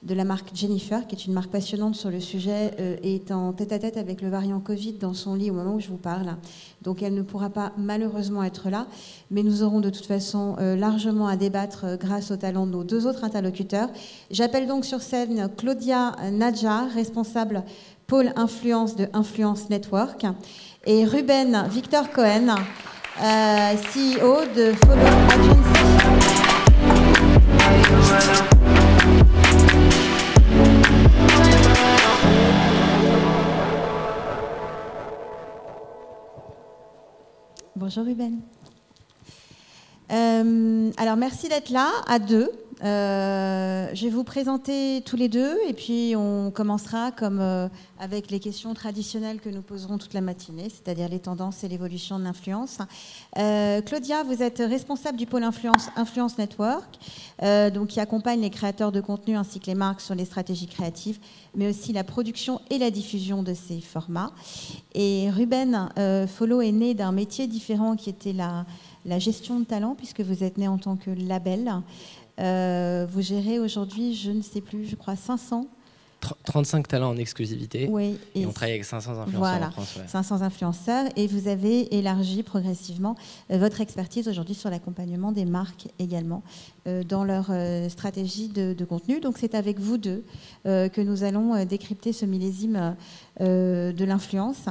de la marque Jennifer, qui est une marque passionnante sur le sujet, est en tête-à-tête avec le variant Covid dans son lit au moment où je vous parle. Donc elle ne pourra pas malheureusement être là, mais nous aurons de toute façon largement à débattre grâce au talent de nos deux autres interlocuteurs. J'appelle donc sur scène Claudia Nadjar, responsable pôle influence de Influence Network, et Ruben Victor Cohen, CEO de Follow Agency. Bonjour Ruben. Alors merci d'être là, à deux. Je vais vous présenter tous les deux et puis on commencera comme avec les questions traditionnelles que nous poserons toute la matinée, c'est-à-dire les tendances et l'évolution de l'influence. Claudia, vous êtes responsable du pôle Influence Network, donc qui accompagne les créateurs de contenu ainsi que les marques sur les stratégies créatives, mais aussi la production et la diffusion de ces formats. Et Ruben Follow est né d'un métier différent qui était la gestion de talent, puisque vous êtes né en tant que label. Vous gérez aujourd'hui, je ne sais plus, je crois 35 talents en exclusivité. Oui, et on travaille avec 500 influenceurs voilà, en France. Ouais. 500 influenceurs. Et vous avez élargi progressivement votre expertise aujourd'hui sur l'accompagnement des marques également dans leur stratégie de contenu. Donc c'est avec vous deux que nous allons décrypter ce millésime de l'influence.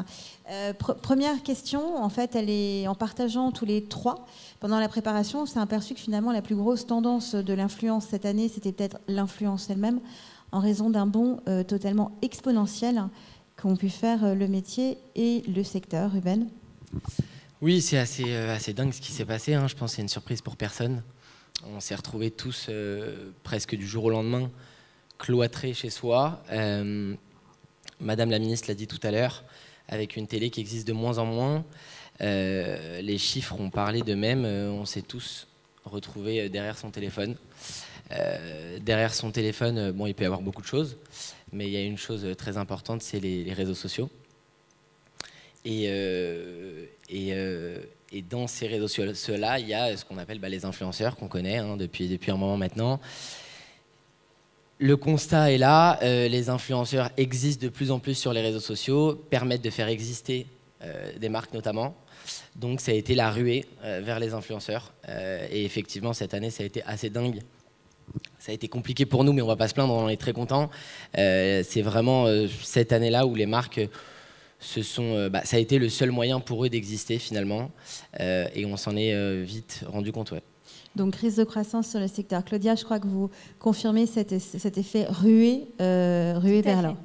Première question, en fait, elle est en partageant tous les trois. Pendant la préparation, on s'est aperçu que finalement la plus grosse tendance de l'influence cette année, c'était peut-être l'influence elle-même, en raison d'un bond totalement exponentiel qu'ont pu faire le métier et le secteur. Ruben? Oui, c'est assez dingue ce qui s'est passé. Hein. Je pense que c'est une surprise pour personne. On s'est retrouvés tous presque du jour au lendemain cloîtrés chez soi. Madame la ministre l'a dit tout à l'heure, avec une télé qui existe de moins en moins. Les chiffres ont parlé d'eux-mêmes. On s'est tous retrouvés derrière son téléphone. Derrière son téléphone, bon, il peut y avoir beaucoup de choses, mais il y a une chose très importante, c'est les réseaux sociaux. Et dans ces réseaux sociaux-là, il y a ce qu'on appelle les influenceurs qu'on connaît depuis un moment maintenant. Le constat est là, les influenceurs existent de plus en plus sur les réseaux sociaux, permettent de faire exister des marques notamment. Donc ça a été la ruée vers les influenceurs. Et effectivement, cette année, ça a été assez dingue. Ça a été compliqué pour nous, mais on ne va pas se plaindre, on est très contents. C'est vraiment cette année-là où les marques ça a été le seul moyen pour eux d'exister finalement. Et on s'en est vite rendu compte. Ouais. Donc, crise de croissance sur le secteur. Claudia, je crois que vous confirmez cet effet ruée vers l'or.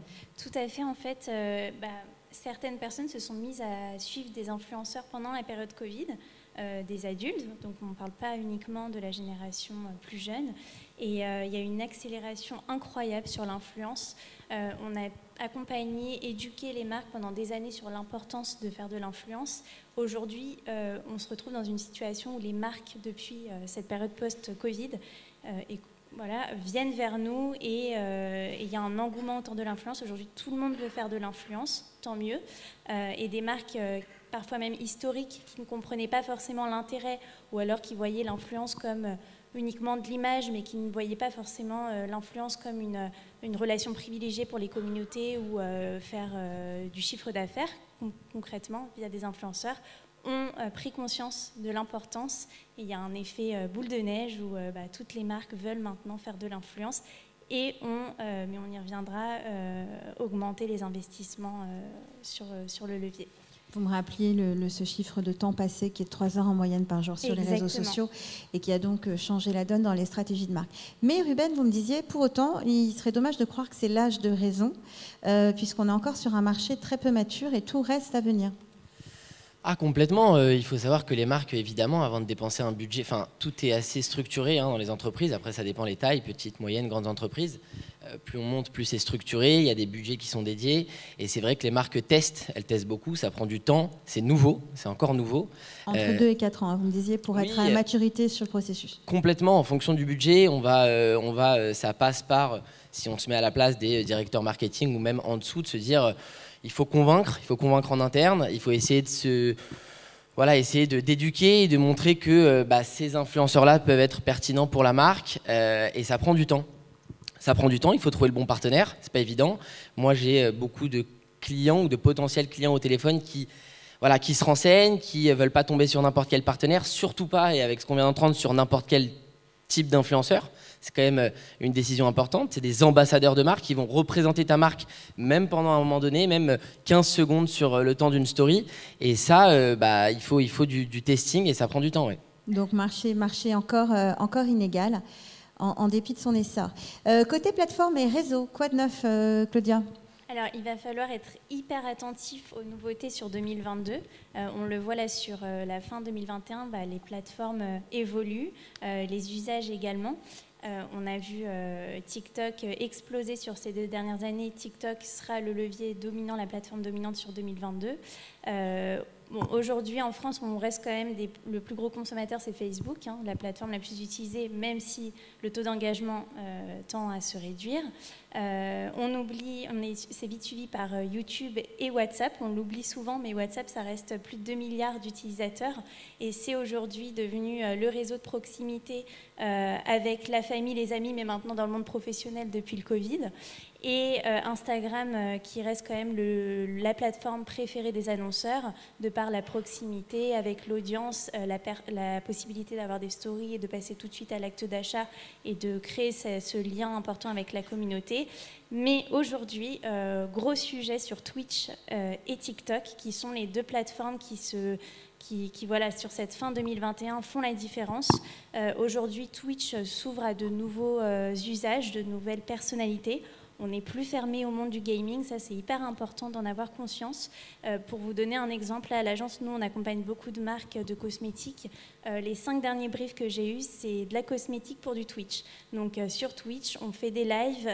Tout à fait. En fait, certaines personnes se sont mises à suivre des influenceurs pendant la période Covid, des adultes. Donc, on ne parle pas uniquement de la génération plus jeune. Et il y a une accélération incroyable sur l'influence. On a accompagné, éduqué les marques pendant des années sur l'importance de faire de l'influence. Aujourd'hui, on se retrouve dans une situation où les marques, depuis cette période post-Covid, viennent vers nous et il y a un engouement autour de l'influence. Aujourd'hui, tout le monde veut faire de l'influence, tant mieux. Et des marques, parfois même historiques, qui ne comprenaient pas forcément l'intérêt ou alors qui voyaient l'influence comme uniquement de l'image, mais qui ne voyaient pas forcément l'influence comme une relation privilégiée pour les communautés ou faire du chiffre d'affaires, concrètement, via des influenceurs, ont pris conscience de l'importance. Et il y a un effet boule de neige où toutes les marques veulent maintenant faire de l'influence et mais on y reviendra, augmenter les investissements sur le levier. Vous me rappeliez ce chiffre de temps passé qui est de 3 heures en moyenne par jour sur les réseaux sociaux et qui a donc changé la donne dans les stratégies de marque. Mais Ruben, vous me disiez, pour autant, il serait dommage de croire que c'est l'âge de raison, puisqu'on est encore sur un marché très peu mature et tout reste à venir. Ah, complètement. Il faut savoir que les marques, évidemment, avant de dépenser un budget, tout est assez structuré dans les entreprises. Après, ça dépend les tailles, petites, moyennes, grandes entreprises. Plus on monte, plus c'est structuré. Il y a des budgets qui sont dédiés. Et c'est vrai que les marques testent. Elles testent beaucoup. Ça prend du temps. C'est nouveau. C'est encore nouveau. Entre 2 et 4 ans, vous me disiez, pour être à maturité sur le processus. Complètement. En fonction du budget, ça passe par, si on se met à la place des directeurs marketing ou même en dessous, de se dire... Il faut convaincre en interne, il faut essayer d'éduquer et de montrer que ces influenceurs-là peuvent être pertinents pour la marque et ça prend du temps. Ça prend du temps, il faut trouver le bon partenaire, c'est pas évident. Moi, j'ai beaucoup de clients ou de potentiels clients au téléphone qui se renseignent, qui ne veulent pas tomber sur n'importe quel partenaire, surtout pas, et avec ce qu'on vient d'entendre, sur n'importe quel type d'influenceur. C'est quand même une décision importante. C'est des ambassadeurs de marque qui vont représenter ta marque, même pendant un moment donné, même 15 secondes sur le temps d'une story. Et ça, il faut du testing et ça prend du temps. Ouais. Donc, marché encore inégal, en dépit de son essor. Côté plateforme et réseau, quoi de neuf, Claudia ? Alors, il va falloir être hyper attentif aux nouveautés sur 2022. On le voit là sur la fin 2021, les plateformes évoluent, les usages également. On a vu TikTok exploser sur ces 2 dernières années. TikTok sera le levier dominant, la plateforme dominante sur 2022. Bon, aujourd'hui, en France, on reste quand même le plus gros consommateur, c'est Facebook, hein, la plateforme la plus utilisée, même si le taux d'engagement tend à se réduire. C'est vite suivi par YouTube et WhatsApp. On l'oublie souvent, mais WhatsApp, ça reste plus de 2 milliards d'utilisateurs. Et c'est aujourd'hui devenu le réseau de proximité avec la famille, les amis, mais maintenant dans le monde professionnel depuis le Covid. Et Instagram qui reste quand même la plateforme préférée des annonceurs de par la proximité avec l'audience, la possibilité d'avoir des stories et de passer tout de suite à l'acte d'achat et de créer ce lien important avec la communauté. Mais aujourd'hui, gros sujet sur Twitch et TikTok qui sont les 2 plateformes qui voilà, sur cette fin 2021, font la différence. Aujourd'hui, Twitch s'ouvre à de nouveaux usages, de nouvelles personnalités. On n'est plus fermé au monde du gaming, ça c'est hyper important d'en avoir conscience. Pour vous donner un exemple, à l'agence, nous on accompagne beaucoup de marques de cosmétiques. Les 5 derniers briefs que j'ai eus, c'est de la cosmétique pour du Twitch. Donc sur Twitch, on fait des lives,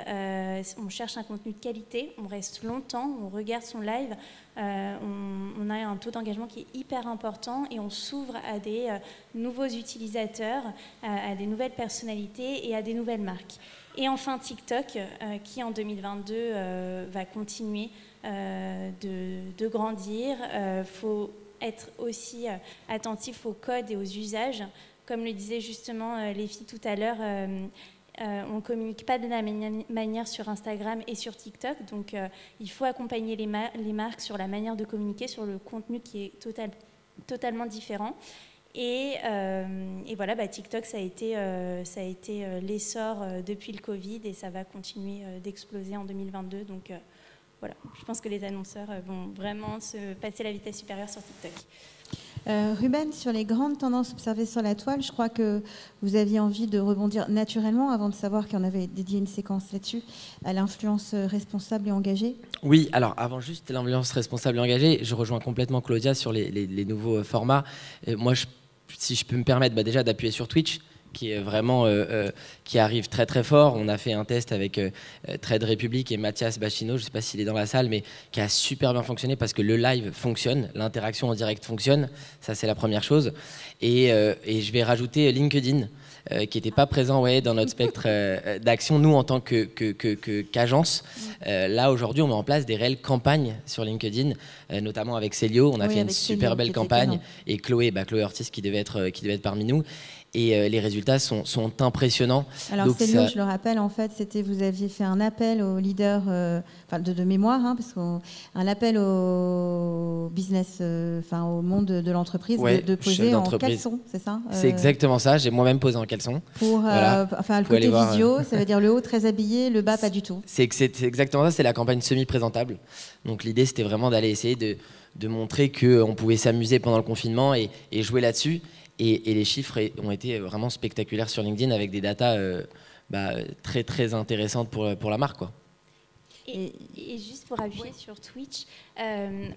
on cherche un contenu de qualité, on reste longtemps, on regarde son live, on a un taux d'engagement qui est hyper important et on s'ouvre à des nouveaux utilisateurs, à des nouvelles personnalités et à des nouvelles marques. Et enfin TikTok, qui en 2022 va continuer de grandir. Faut être aussi attentif aux codes et aux usages. Comme le disait justement les filles tout à l'heure, on ne communique pas de la même manière sur Instagram et sur TikTok. Donc il faut accompagner les marques sur la manière de communiquer, sur le contenu qui est totalement différent. Et voilà, TikTok, ça a été l'essor depuis le Covid et ça va continuer d'exploser en 2022. Donc voilà, je pense que les annonceurs vont vraiment se passer la vitesse supérieure sur TikTok. Ruben, sur les grandes tendances observées sur la toile, je crois que vous aviez envie de rebondir naturellement avant de savoir qu'on avait dédié une séquence là-dessus, à l'influence responsable et engagée. Oui, alors avant juste l'influence responsable et engagée, je rejoins complètement Claudia sur les nouveaux formats. Moi, si je peux me permettre déjà d'appuyer sur Twitch, qui est vraiment qui arrive très très fort. On a fait un test avec Trade Republic et Mathias Bachino, je ne sais pas s'il est dans la salle, mais qui a super bien fonctionné parce que le live fonctionne, l'interaction en direct fonctionne, ça c'est la première chose. Et je vais rajouter LinkedIn, qui n'était pas présent dans notre spectre d'action, nous en tant qu'agence. Là aujourd'hui on met en place des réelles campagnes sur LinkedIn, notamment avec Célio, on a fait une super belle campagne, et Chloé Ortiz qui devait être parmi nous. Et les résultats sont impressionnants. Alors Célio, je le rappelle, en fait, vous aviez fait un appel aux leaders, de mémoire, parce qu'un appel au business, au monde de l'entreprise, de poser en caleçon, c'est ça C'est exactement ça, j'ai moi-même posé en caleçon. Pour, le côté visio, ça veut dire le haut très habillé, le bas pas du tout. C'est exactement ça, c'est la campagne semi-présentable. Donc l'idée, c'était vraiment d'aller essayer de montrer qu'on pouvait s'amuser pendant le confinement et jouer là-dessus. Et les chiffres ont été vraiment spectaculaires sur LinkedIn avec des datas très très intéressantes pour la marque, quoi. Et juste pour appuyer sur Twitch,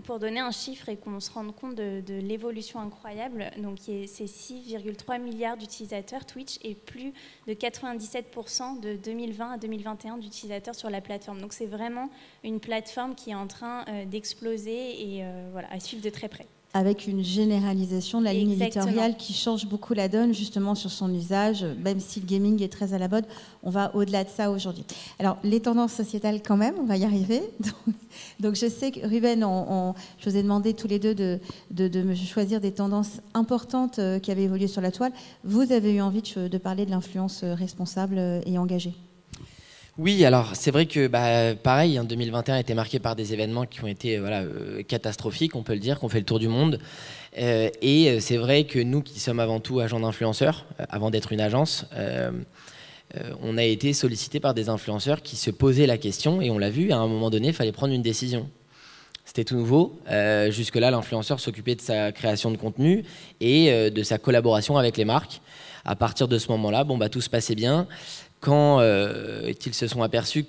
pour donner un chiffre et qu'on se rende compte de l'évolution incroyable, donc c'est 6,3 milliards d'utilisateurs Twitch et plus de 97% de 2020 à 2021 d'utilisateurs sur la plateforme. Donc c'est vraiment une plateforme qui est en train d'exploser et à suivre de très près. Avec une généralisation de la ligne éditoriale qui change beaucoup la donne justement sur son usage, même si le gaming est très à la mode, on va au-delà de ça aujourd'hui. Alors les tendances sociétales quand même, on va y arriver. Donc je sais que Ruben, je vous ai demandé tous les deux de me choisir des tendances importantes qui avaient évolué sur la toile. Vous avez eu envie de parler de l'influence responsable et engagée. Oui, alors c'est vrai que pareil, 2021 a été marqué par des événements qui ont été catastrophiques, on peut le dire, qu'on fait le tour du monde. Et c'est vrai que nous qui sommes avant tout agents d'influenceurs, avant d'être une agence, on a été sollicités par des influenceurs qui se posaient la question, et on l'a vu, à un moment donné, il fallait prendre une décision. C'était tout nouveau. Jusque-là, l'influenceur s'occupait de sa création de contenu et de sa collaboration avec les marques. À partir de ce moment-là, tout se passait bien. Quand ils se sont aperçus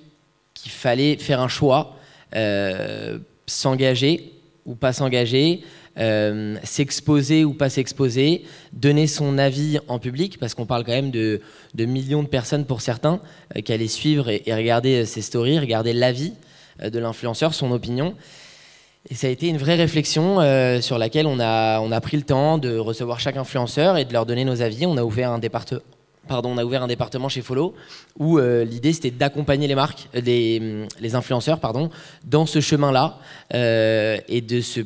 qu'il fallait faire un choix s'engager ou pas s'engager, s'exposer ou pas s'exposer, donner son avis en public, parce qu'on parle quand même de millions de personnes pour certains qui allaient suivre et regarder ses stories, regarder l'avis de l'influenceur, son opinion. Et ça a été une vraie réflexion sur laquelle on a pris le temps de recevoir chaque influenceur et de leur donner nos avis. On a ouvert un département chez Follow où l'idée c'était d'accompagner les marques, les influenceurs dans ce chemin-là et de se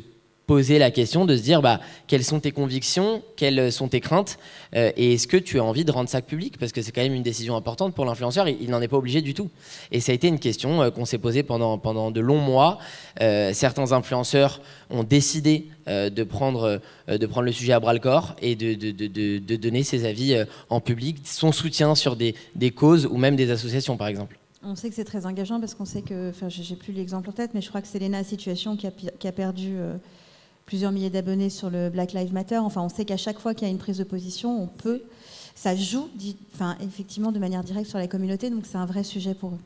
poser la question, de se dire quelles sont tes convictions, quelles sont tes craintes et est-ce que tu as envie de rendre ça public, parce que c'est quand même une décision importante pour l'influenceur, il n'en est pas obligé du tout. Et ça a été une question qu'on s'est posée pendant de longs mois. Certains influenceurs ont décidé de prendre le sujet à bras-le-corps et de donner ses avis en public, son soutien sur des causes ou même des associations par exemple. On sait que c'est très engageant parce qu'on sait que, enfin j'ai plus l'exemple en tête, mais je crois que c'est Lena Situation qui a perdu plusieurs milliers d'abonnés sur le Black Lives Matter. Enfin, on sait qu'à chaque fois qu'il y a une prise de position, ça joue effectivement de manière directe sur la communauté, donc c'est un vrai sujet pour eux.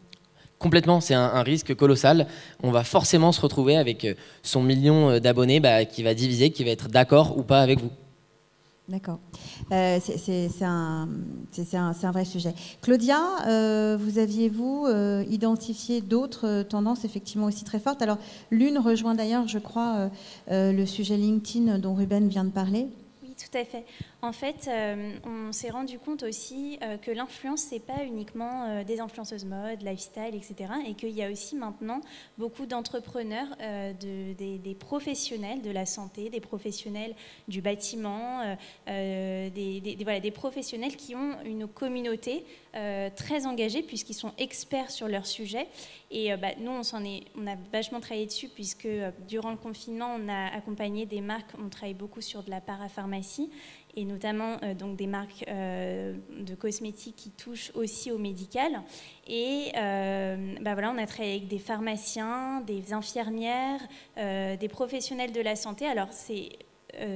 Complètement, c'est un risque colossal. On va forcément se retrouver avec son million d'abonnés qui va diviser, qui va être d'accord ou pas avec vous. D'accord. C'est un vrai sujet. Claudia, aviez-vous identifié d'autres tendances effectivement aussi très fortes? Alors, l'une rejoint d'ailleurs, je crois, le sujet LinkedIn dont Ruben vient de parler. Oui, tout à fait. En fait, on s'est rendu compte aussi que l'influence, c'est pas uniquement des influenceuses mode, lifestyle, etc. Et qu'il y a aussi maintenant beaucoup d'entrepreneurs, des professionnels de la santé, des professionnels du bâtiment, des professionnels qui ont une communauté très engagée puisqu'ils sont experts sur leur sujet. Et nous, on a vachement travaillé dessus puisque durant le confinement, on a accompagné des marques, on travaille beaucoup sur de la parapharmacie, et notamment donc des marques de cosmétiques qui touchent aussi au médical. Et on a travaillé avec des pharmaciens, des infirmières, des professionnels de la santé. Alors c'est il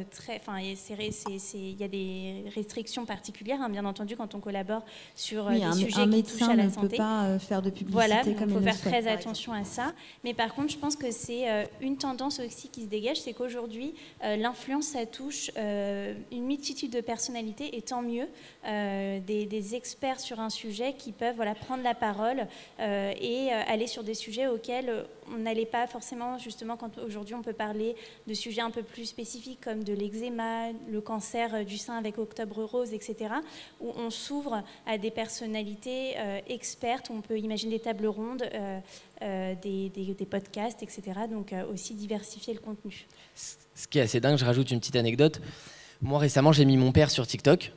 y a des restrictions particulières, hein, bien entendu, quand on collabore sur des sujets qui touchent à la santé. Un médecin ne peut pas faire de publicité. Voilà, comme il faut faire très attention à ça. Mais par contre, je pense que c'est une tendance aussi qui se dégage, c'est qu'aujourd'hui, l'influence, ça touche une multitude de personnalités, et tant mieux, des experts sur un sujet qui peuvent prendre la parole et aller sur des sujets auxquels on n'allait pas forcément, justement, quand aujourd'hui on peut parler de sujets un peu plus spécifiques comme de l'eczéma, le cancer du sein avec Octobre Rose, etc., où on s'ouvre à des personnalités expertes, où on peut imaginer des tables rondes, des podcasts, etc., donc aussi diversifier le contenu. Ce qui est assez dingue, je rajoute une petite anecdote. Moi, récemment, j'ai mis mon père sur TikTok.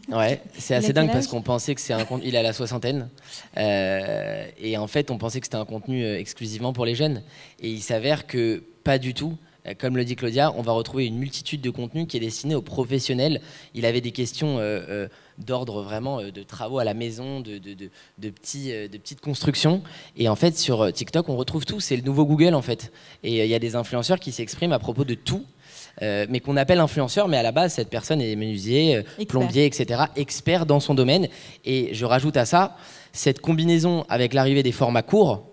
Ouais, c'est assez dingue parce qu'on pensait que c'est un contenu. Il a la soixantaine. Et en fait, on pensait que c'était un contenu exclusivement pour les jeunes. Et il s'avère que pas du tout. Comme le dit Claudia, on va retrouver une multitude de contenus qui est destiné aux professionnels. Il avait des questions d'ordre vraiment de travaux à la maison, de petites constructions. Et en fait, sur TikTok, on retrouve tout. C'est le nouveau Google, en fait. Et il y a des influenceurs qui s'expriment à propos de tout. Mais qu'on appelle influenceur, mais à la base, cette personne est menuisier, plombier, etc., expert dans son domaine. Et je rajoute à ça, cette combinaison avec l'arrivée des formats courts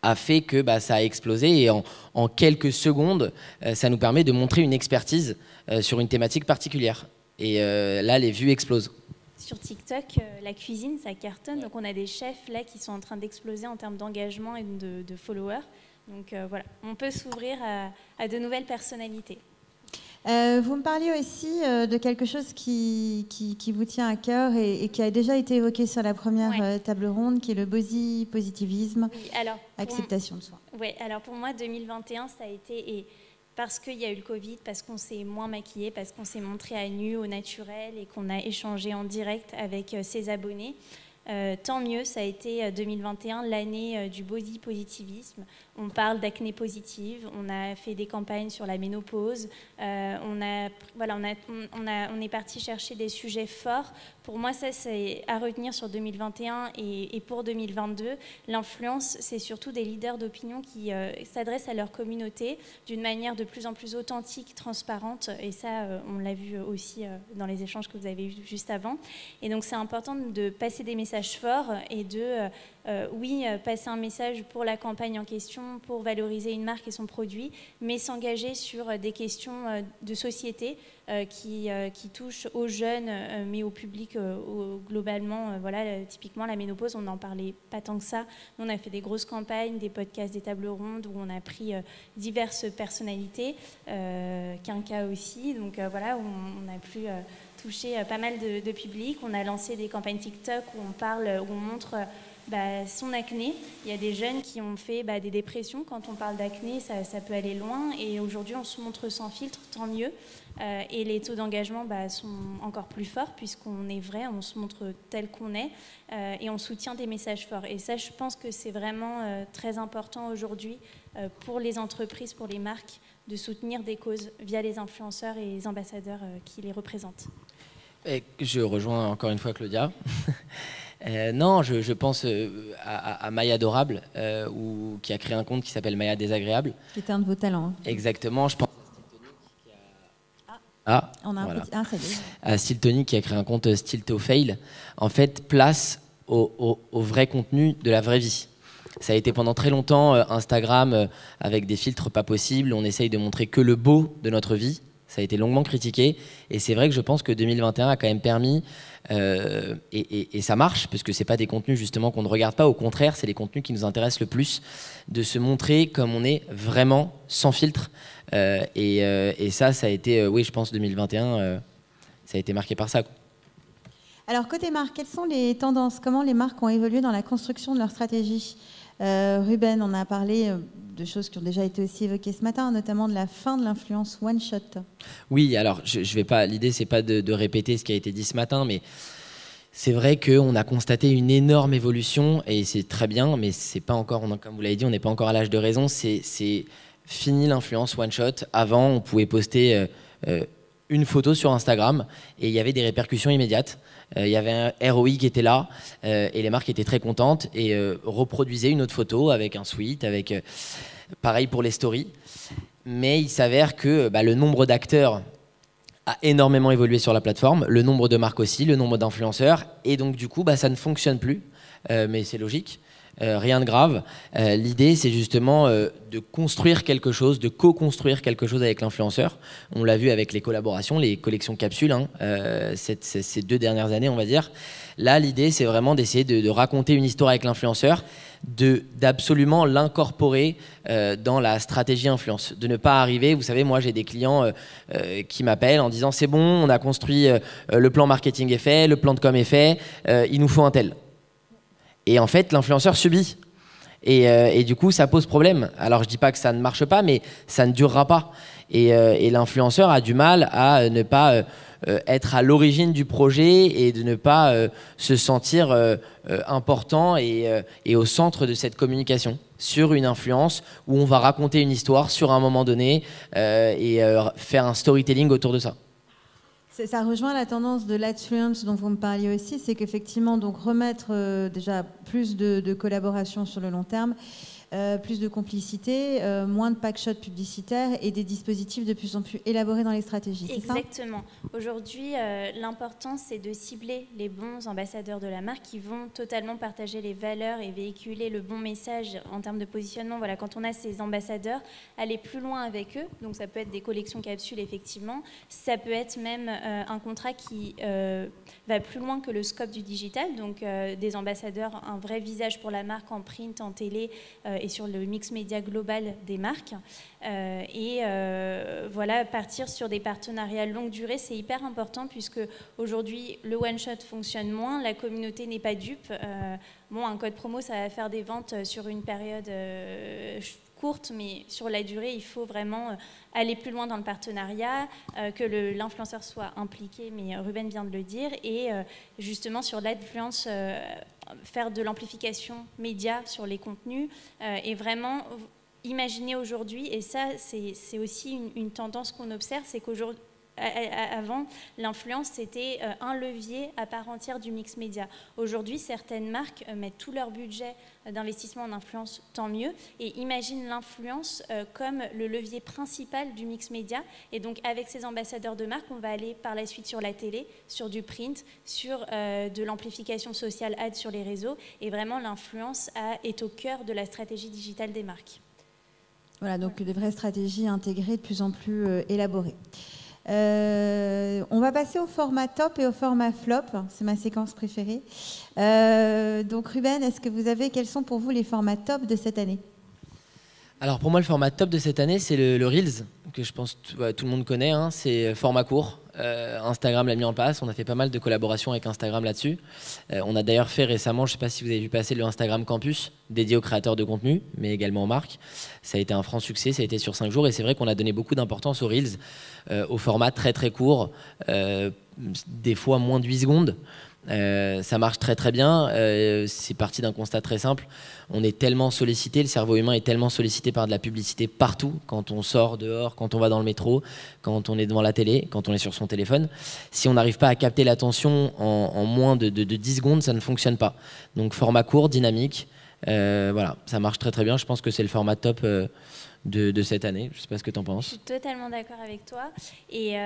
a fait que ça a explosé, et en quelques secondes, ça nous permet de montrer une expertise sur une thématique particulière. Et là, les vues explosent. Sur TikTok, la cuisine, ça cartonne. Donc on a des chefs là qui sont en train d'exploser en termes d'engagement et de followers. Donc voilà, on peut s'ouvrir à de nouvelles personnalités. Vous me parliez aussi de quelque chose qui vous tient à cœur et qui a déjà été évoqué sur la première table ronde, qui est le body positivisme, acceptation de soi. Oui, alors pour moi, 2021, ça a été... parce qu'il y a eu le Covid, parce qu'on s'est moins maquillé, parce qu'on s'est montré à nu, au naturel, et qu'on a échangé en direct avec ses abonnés. Tant mieux, ça a été 2021, l'année du body positivisme. On parle d'acné positive, on a fait des campagnes sur la ménopause, on est parti chercher des sujets forts. Pour moi, ça, c'est à retenir sur 2021 et pour 2022. L'influence, c'est surtout des leaders d'opinion qui s'adressent à leur communauté d'une manière de plus en plus authentique, transparente. Et ça, on l'a vu aussi dans les échanges que vous avez eus juste avant. Et donc, c'est important de passer des messages messages forts et de, oui, passer un message pour la campagne en question, pour valoriser une marque et son produit, mais s'engager sur des questions de société qui touchent aux jeunes, mais au public globalement. Voilà, typiquement, la ménopause, on n'en parlait pas tant que ça. Nous, on a fait des grosses campagnes, des podcasts, des tables rondes, où on a pris diverses personnalités, Quinca aussi. Donc voilà, on a pu toucher pas mal de public. On a lancé des campagnes TikTok où on parle, où on montre son acné. Il y a des jeunes qui ont fait des dépressions. Quand on parle d'acné, ça peut aller loin. Et aujourd'hui, on se montre sans filtre, tant mieux. Et les taux d'engagement sont encore plus forts puisqu'on est vrai, on se montre tel qu'on est et on soutient des messages forts. Et ça, je pense que c'est vraiment très important aujourd'hui pour les entreprises, pour les marques, de soutenir des causes via les influenceurs et les ambassadeurs qui les représentent. Et je rejoins encore une fois Claudia. Non, je pense à Maya Adorable, qui a créé un compte qui s'appelle Maya Désagréable. Qui était un de vos talents. Hein. Exactement, je pense on a voilà. Ça y est. À Style Tonic qui a créé un compte Style to Fail. En fait, place au vrai contenu de la vraie vie. Ça a été pendant très longtemps Instagram avec des filtres pas possibles. On essaye de montrer que le beau de notre vie. Ça a été longuement critiqué. Et c'est vrai que je pense que 2021 a quand même permis, et ça marche, parce que ce n'est pas des contenus justement qu'on ne regarde pas. Au contraire, c'est les contenus qui nous intéressent le plus, de se montrer comme on est vraiment, sans filtre. Et ça a été, oui, je pense 2021, ça a été marqué par ça. Alors, côté marque, quelles sont les tendances? Comment les marques ont évolué dans la construction de leur stratégie? Ruben, on a parlé de choses qui ont déjà été aussi évoquées ce matin, notamment de la fin de l'influence one-shot. Oui, alors je vais pas. L'idée, c'est pas de répéter ce qui a été dit ce matin, mais c'est vrai qu'on a constaté une énorme évolution et c'est très bien, mais c'est pas encore, comme vous l'avez dit, on n'est pas encore à l'âge de raison. C'est fini l'influence one-shot. Avant, on pouvait poster une photo sur Instagram et il y avait des répercussions immédiates. Il y avait un ROI qui était là et les marques étaient très contentes et reproduisaient une autre photo avec un sweat, avec pareil pour les stories. Mais il s'avère que le nombre d'acteurs a énormément évolué sur la plateforme, le nombre de marques aussi, le nombre d'influenceurs, et donc du coup ça ne fonctionne plus, mais c'est logique. Rien de grave. L'idée, c'est justement de construire quelque chose, de co-construire quelque chose avec l'influenceur. On l'a vu avec les collaborations, les collections capsules, ces 2 dernières années, on va dire. Là, l'idée, c'est vraiment d'essayer de raconter une histoire avec l'influenceur, d'absolument l'incorporer dans la stratégie influence. De ne pas arriver, vous savez, moi, j'ai des clients qui m'appellent en disant « c'est bon, on a construit le plan marketing est fait, le plan de com est fait, il nous faut un tel ». Et en fait, l'influenceur subit. Et du coup, ça pose problème. Alors, je ne dis pas que ça ne marche pas, mais ça ne durera pas. Et l'influenceur a du mal à ne pas être à l'origine du projet et de ne pas se sentir important et au centre de cette communication sur une influence où on va raconter une histoire sur un moment donné et faire un storytelling autour de ça. Ça rejoint la tendance de l'adfluence dont vous me parliez aussi, c'est qu'effectivement, donc remettre déjà plus de collaboration sur le long terme, plus de complicité, moins de pack-shots publicitaires et des dispositifs de plus en plus élaborés dans les stratégies. Exactement. Aujourd'hui, l'important, c'est de cibler les bons ambassadeurs de la marque qui vont totalement partager les valeurs et véhiculer le bon message en termes de positionnement. Voilà, quand on a ces ambassadeurs, aller plus loin avec eux. Donc, ça peut être des collections capsules, effectivement. Ça peut être même un contrat qui va plus loin que le scope du digital. Donc, des ambassadeurs, un vrai visage pour la marque en print, en télé, et sur le mix média global des marques. Voilà, partir sur des partenariats longue durée, c'est hyper important puisque aujourd'hui, le one-shot fonctionne moins, la communauté n'est pas dupe. Un code promo, ça va faire des ventes sur une période courte, mais sur la durée, il faut vraiment aller plus loin dans le partenariat, que l'influenceur soit impliqué, mais Ruben vient de le dire, et justement sur l'influence, faire de l'amplification média sur les contenus, et vraiment imaginer aujourd'hui, et ça c'est aussi une tendance qu'on observe, c'est qu'aujourd'hui, avant, l'influence, c'était un levier à part entière du mix média. Aujourd'hui, certaines marques mettent tout leur budget d'investissement en influence, tant mieux, et imaginent l'influence comme le levier principal du mix média. Et donc, avec ces ambassadeurs de marque, on va aller par la suite sur la télé, sur du print, sur de l'amplification sociale ad sur les réseaux. Et vraiment, l'influence est au cœur de la stratégie digitale des marques. Voilà, donc des vraies stratégies intégrées de plus en plus élaborées. On va passer au format top et au format flop. C'est ma séquence préférée. Donc Ruben, quels sont pour vous les formats top de cette année? Alors pour moi, le format top de cette année, c'est le Reels, que je pense tout le monde connaît. Hein. C'est format court. Instagram l'a mis en place. On a fait pas mal de collaborations avec Instagram là-dessus. On a d'ailleurs fait récemment, je ne sais pas si vous avez vu passer, le Instagram Campus, dédié aux créateurs de contenu, mais également aux marques. Ça a été un franc succès, ça a été sur 5 jours. Et c'est vrai qu'on a donné beaucoup d'importance aux Reels, au format très très court, des fois moins de 8 secondes. Ça marche très très bien. C'est parti d'un constat très simple. On est tellement sollicité, le cerveau humain est tellement sollicité par de la publicité partout, quand on sort dehors, quand on va dans le métro, quand on est devant la télé, quand on est sur son téléphone. Si on n'arrive pas à capter l'attention en moins de 10 secondes, ça ne fonctionne pas. Donc format court, dynamique, voilà, ça marche très très bien. Je pense que c'est le format top de cette année. Je ne sais pas ce que tu en penses. Je suis totalement d'accord avec toi. Et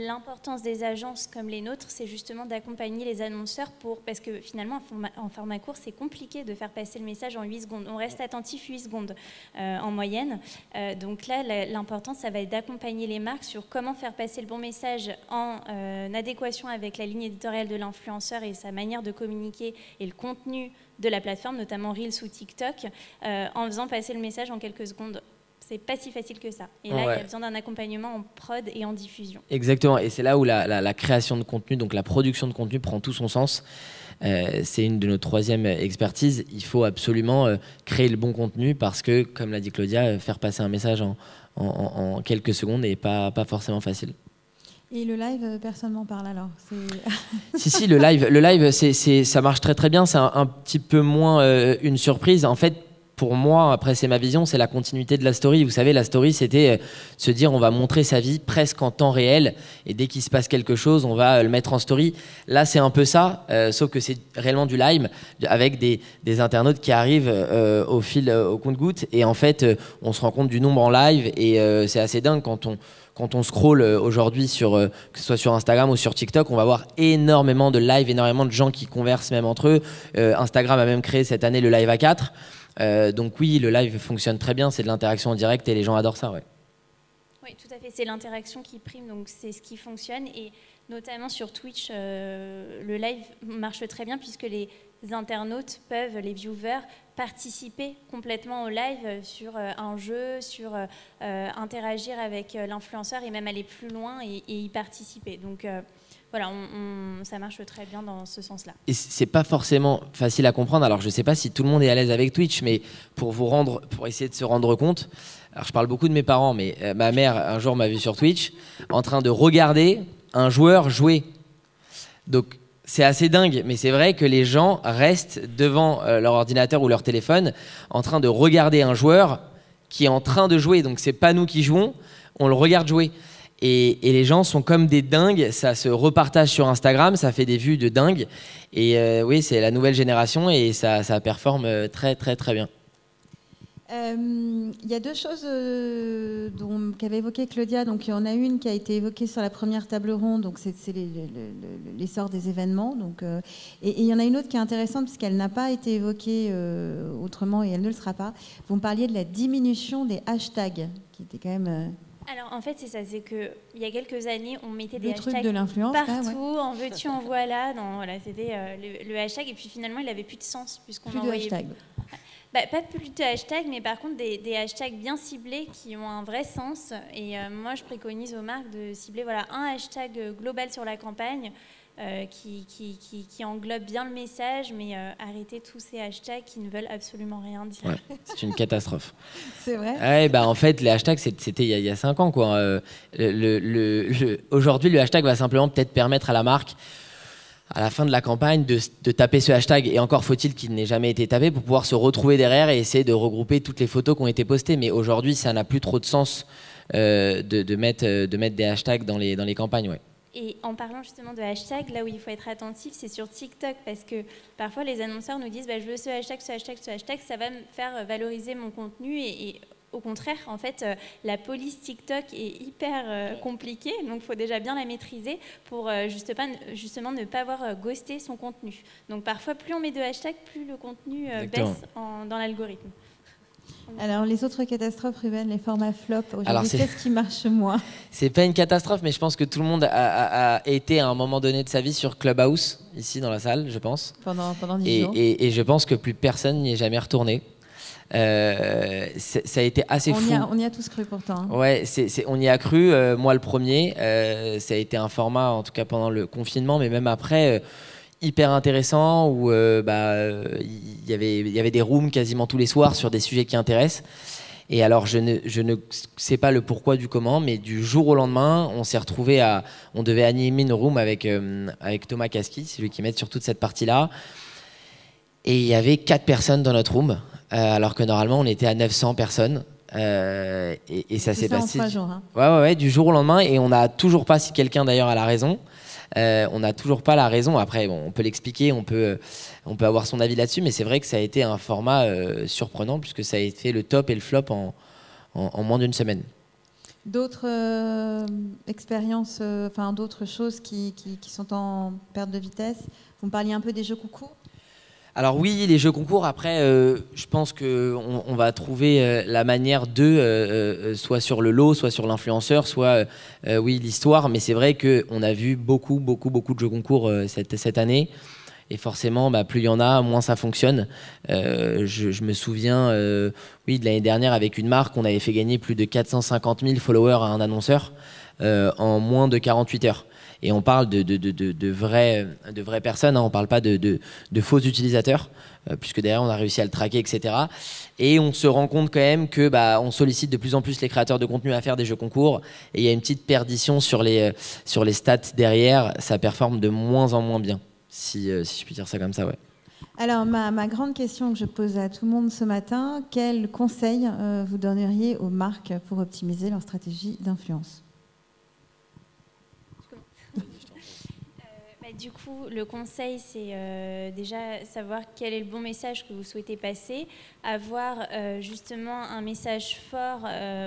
l'importance des agences comme les nôtres, c'est justement d'accompagner les annonceurs parce que finalement, en format court, c'est compliqué de faire passer le message en 8 secondes. On reste attentif 8 secondes en moyenne. Donc là, l'important, ça va être d'accompagner les marques sur comment faire passer le bon message en adéquation avec la ligne éditoriale de l'influenceur et sa manière de communiquer et le contenu de la plateforme, notamment Reels ou TikTok, en faisant passer le message en quelques secondes. C'est pas si facile que ça. Et là, il y a besoin d'un accompagnement en prod et en diffusion. Exactement. Et c'est là où la création de contenu, donc la production de contenu prend tout son sens. C'est une de nos troisièmes expertises. Il faut absolument créer le bon contenu parce que, comme l'a dit Claudia, faire passer un message en quelques secondes n'est pas forcément facile. Et le live, personne m'en parle alors. Si, le live ça marche très très bien. C'est un petit peu moins une surprise. En fait, pour moi, après c'est ma vision, c'est la continuité de la story. Vous savez, la story, c'était se dire on va montrer sa vie presque en temps réel. Et dès qu'il se passe quelque chose, on va le mettre en story. Là, c'est un peu ça, sauf que c'est réellement du live avec des internautes qui arrivent au compte-gouttes. Et en fait, on se rend compte du nombre en live. Et c'est assez dingue quand on scrolle aujourd'hui, que ce soit sur Instagram ou sur TikTok, on va voir énormément de live, énormément de gens qui conversent même entre eux. Instagram a même créé cette année le live à 4. Donc oui, le live fonctionne très bien, c'est de l'interaction en direct et les gens adorent ça. Ouais. Oui, tout à fait, c'est l'interaction qui prime, donc c'est ce qui fonctionne. Et notamment sur Twitch, le live marche très bien puisque les internautes peuvent, les viewers, participer complètement au live sur un jeu, sur interagir avec l'influenceur et même aller plus loin et y participer. Donc voilà, ça marche très bien dans ce sens-là. Et c'est pas forcément facile à comprendre. Alors je sais pas si tout le monde est à l'aise avec Twitch, mais pour essayer de se rendre compte, alors je parle beaucoup de mes parents, mais ma mère un jour m'a vu sur Twitch en train de regarder un joueur jouer. Donc c'est assez dingue, mais c'est vrai que les gens restent devant leur ordinateur ou leur téléphone en train de regarder un joueur qui est en train de jouer. Donc c'est pas nous qui jouons, on le regarde jouer. Et les gens sont comme des dingues, ça se repartage sur Instagram, ça fait des vues de dingue. Et oui, c'est la nouvelle génération et ça performe très très très bien. Il y a deux choses qu'avait évoqué Claudia. Donc il y en a une qui a été évoquée sur la première table ronde, donc c'est l'essor des événements. Donc, et il y en a une autre qui est intéressante parce qu'elle n'a pas été évoquée autrement et elle ne le sera pas. Vous me parliez de la diminution des hashtags, qui était quand même... Alors en fait c'est ça, c'est qu'il y a quelques années on mettait des hashtags de l'influence partout, en veux-tu, en voilà, voilà, c'était le hashtag et puis finalement il n'avait plus de sens puisqu'on envoyait... Plus de hashtags. Pas plus de hashtags, mais par contre des hashtags bien ciblés qui ont un vrai sens. Et moi je préconise aux marques de cibler un hashtag global sur la campagne qui englobe bien le message, mais arrêter tous ces hashtags qui ne veulent absolument rien dire. Ouais, c'est une catastrophe. C'est vrai. Ouais, en fait, les hashtags, c'était il y a 5 ans. Aujourd'hui, le hashtag va simplement peut-être permettre à la marque, à la fin de la campagne, de taper ce hashtag. Et encore faut-il qu'il n'ait jamais été tapé pour pouvoir se retrouver derrière et essayer de regrouper toutes les photos qui ont été postées. Mais aujourd'hui, ça n'a plus trop de sens. de mettre des hashtags dans les campagnes. Ouais. Et en parlant justement de hashtag, là où il faut être attentif, c'est sur TikTok, parce que parfois les annonceurs nous disent je veux ce hashtag, ça va me faire valoriser mon contenu, et au contraire, en fait, la police TikTok est hyper compliquée, donc il faut déjà bien la maîtriser pour justement ne pas avoir ghosté son contenu. Donc parfois, plus on met de hashtags, plus le contenu baisse dans l'algorithme. Alors, les autres catastrophes, Ruben, les formats flop, aujourd'hui, qu'est-ce qui marche moins? C'est pas une catastrophe, mais je pense que tout le monde a été à un moment donné de sa vie sur Clubhouse, ici dans la salle, je pense. Pendant 10 jours. Et je pense que plus personne n'y est jamais retourné. Ça a été assez fou. On y a tous cru pourtant. Hein. Ouais, on y a cru, moi le premier. Ça a été un format, en tout cas pendant le confinement, mais même après... hyper intéressant où y avait des rooms quasiment tous les soirs sur des sujets qui intéressent. Et alors je ne sais pas le pourquoi du comment, mais du jour au lendemain on s'est retrouvé on devait animer une room avec Thomas Kasky, c'est lui qui m'aide sur toute cette partie là, et il y avait 4 personnes dans notre room alors que normalement on était à 900 personnes. Et ça s'est passé en 3 jours, hein. Ouais, du jour au lendemain, et on n'a toujours pas, si quelqu'un d'ailleurs a la raison, on n'a toujours pas la raison. Après, bon, on peut l'expliquer, on peut avoir son avis là-dessus, mais c'est vrai que ça a été un format surprenant, puisque ça a été le top et le flop en moins d'une semaine. D'autres expériences, d'autres choses qui sont en perte de vitesse. Vous me parliez un peu des jeux concours. Alors oui, les jeux concours, après, je pense qu'on va trouver la manière soit sur le lot, soit sur l'influenceur, soit, l'histoire. Mais c'est vrai qu'on a vu beaucoup de jeux concours cette année. Et forcément, plus il y en a, moins ça fonctionne. Je me souviens de l'année dernière, avec une marque, on avait fait gagner plus de 450 000 followers à un annonceur en moins de 48 heures. Et on parle de vraies personnes, hein. On ne parle pas de faux utilisateurs, puisque derrière on a réussi à le traquer, etc. Et on se rend compte quand même que on sollicite de plus en plus les créateurs de contenu à faire des jeux concours, et il y a une petite perdition sur les stats derrière. Ça performe de moins en moins bien, si je puis dire ça comme ça, ouais. Alors ma grande question que je pose à tout le monde ce matin, quels conseils vous donneriez aux marques pour optimiser leur stratégie d'influence ? Du coup, le conseil, c'est déjà savoir quel est le bon message que vous souhaitez passer, avoir justement un message fort,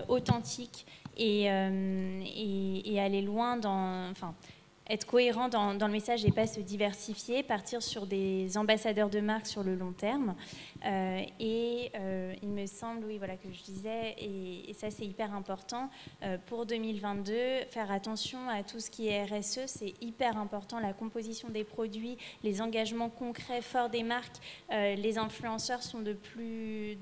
authentique, et aller loin être cohérent dans le message et pas se diversifier, partir sur des ambassadeurs de marque sur le long terme. Il me semble, que je disais, et ça c'est hyper important, pour 2022, faire attention à tout ce qui est RSE, c'est hyper important, la composition des produits, les engagements concrets forts des marques. Les influenceurs sont de plus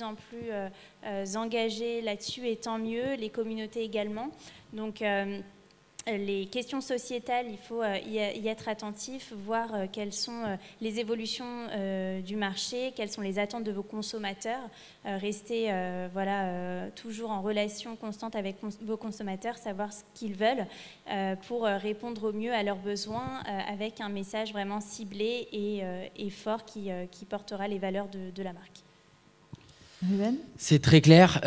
en plus engagés là-dessus, et tant mieux, les communautés également. Donc, les questions sociétales, il faut y être attentif, voir quelles sont les évolutions du marché, quelles sont les attentes de vos consommateurs, rester toujours en relation constante avec vos consommateurs, savoir ce qu'ils veulent pour répondre au mieux à leurs besoins avec un message vraiment ciblé et fort qui portera les valeurs de la marque. C'est très clair.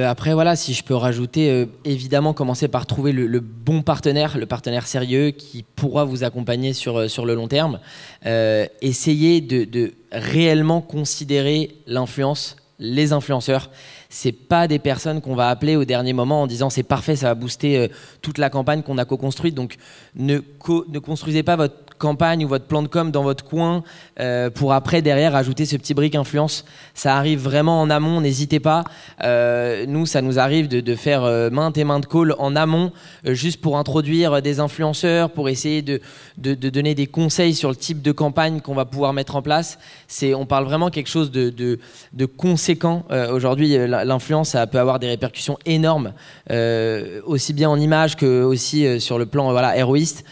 Après, si je peux rajouter, évidemment, commencer par trouver le bon partenaire, le partenaire sérieux qui pourra vous accompagner sur le long terme. Essayez de réellement considérer l'influence, les influenceurs. C'est pas des personnes qu'on va appeler au dernier moment en disant c'est parfait, ça va booster toute la campagne qu'on a co-construite. Donc ne construisez pas votre campagne ou votre plan de com dans votre coin pour après derrière ajouter ce petit brick influence. Ça arrive vraiment en amont, n'hésitez pas. Nous, ça nous arrive de faire maintes et maintes calls en amont juste pour introduire des influenceurs, pour essayer de donner des conseils sur le type de campagne qu'on va pouvoir mettre en place. On parle vraiment quelque chose de conséquent. Aujourd'hui, l'influence, ça peut avoir des répercussions énormes, aussi bien en images que aussi sur le plan héroïste.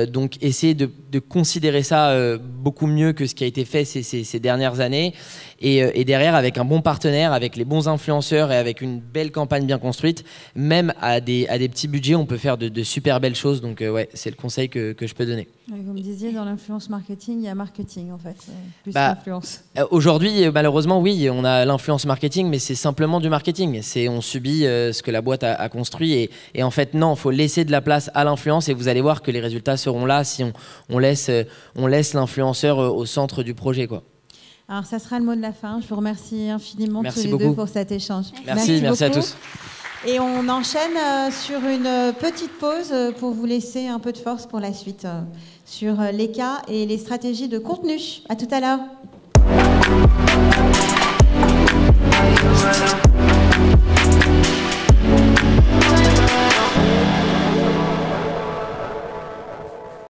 Donc essayez de considérer ça beaucoup mieux que ce qui a été fait ces dernières années, et derrière avec un bon partenaire, avec les bons influenceurs et avec une belle campagne bien construite, même à des petits budgets, on peut faire de super belles choses. Donc c'est le conseil que je peux donner. Comme vous disiez, dans l'influence marketing, il y a marketing en fait, plus qu'influence. Aujourd'hui, malheureusement, oui, on a l'influence marketing, mais c'est simplement du marketing. On subit ce que la boîte a construit. Et en fait, non, il faut laisser de la place à l'influence et vous allez voir que les résultats seront là si on laisse l'influenceur au centre du projet, quoi. Alors, ça sera le mot de la fin. Je vous remercie infiniment tous les deux pour cet échange. Merci à tous. Et on enchaîne sur une petite pause pour vous laisser un peu de force pour la suite sur les cas et les stratégies de contenu. À tout à l'heure.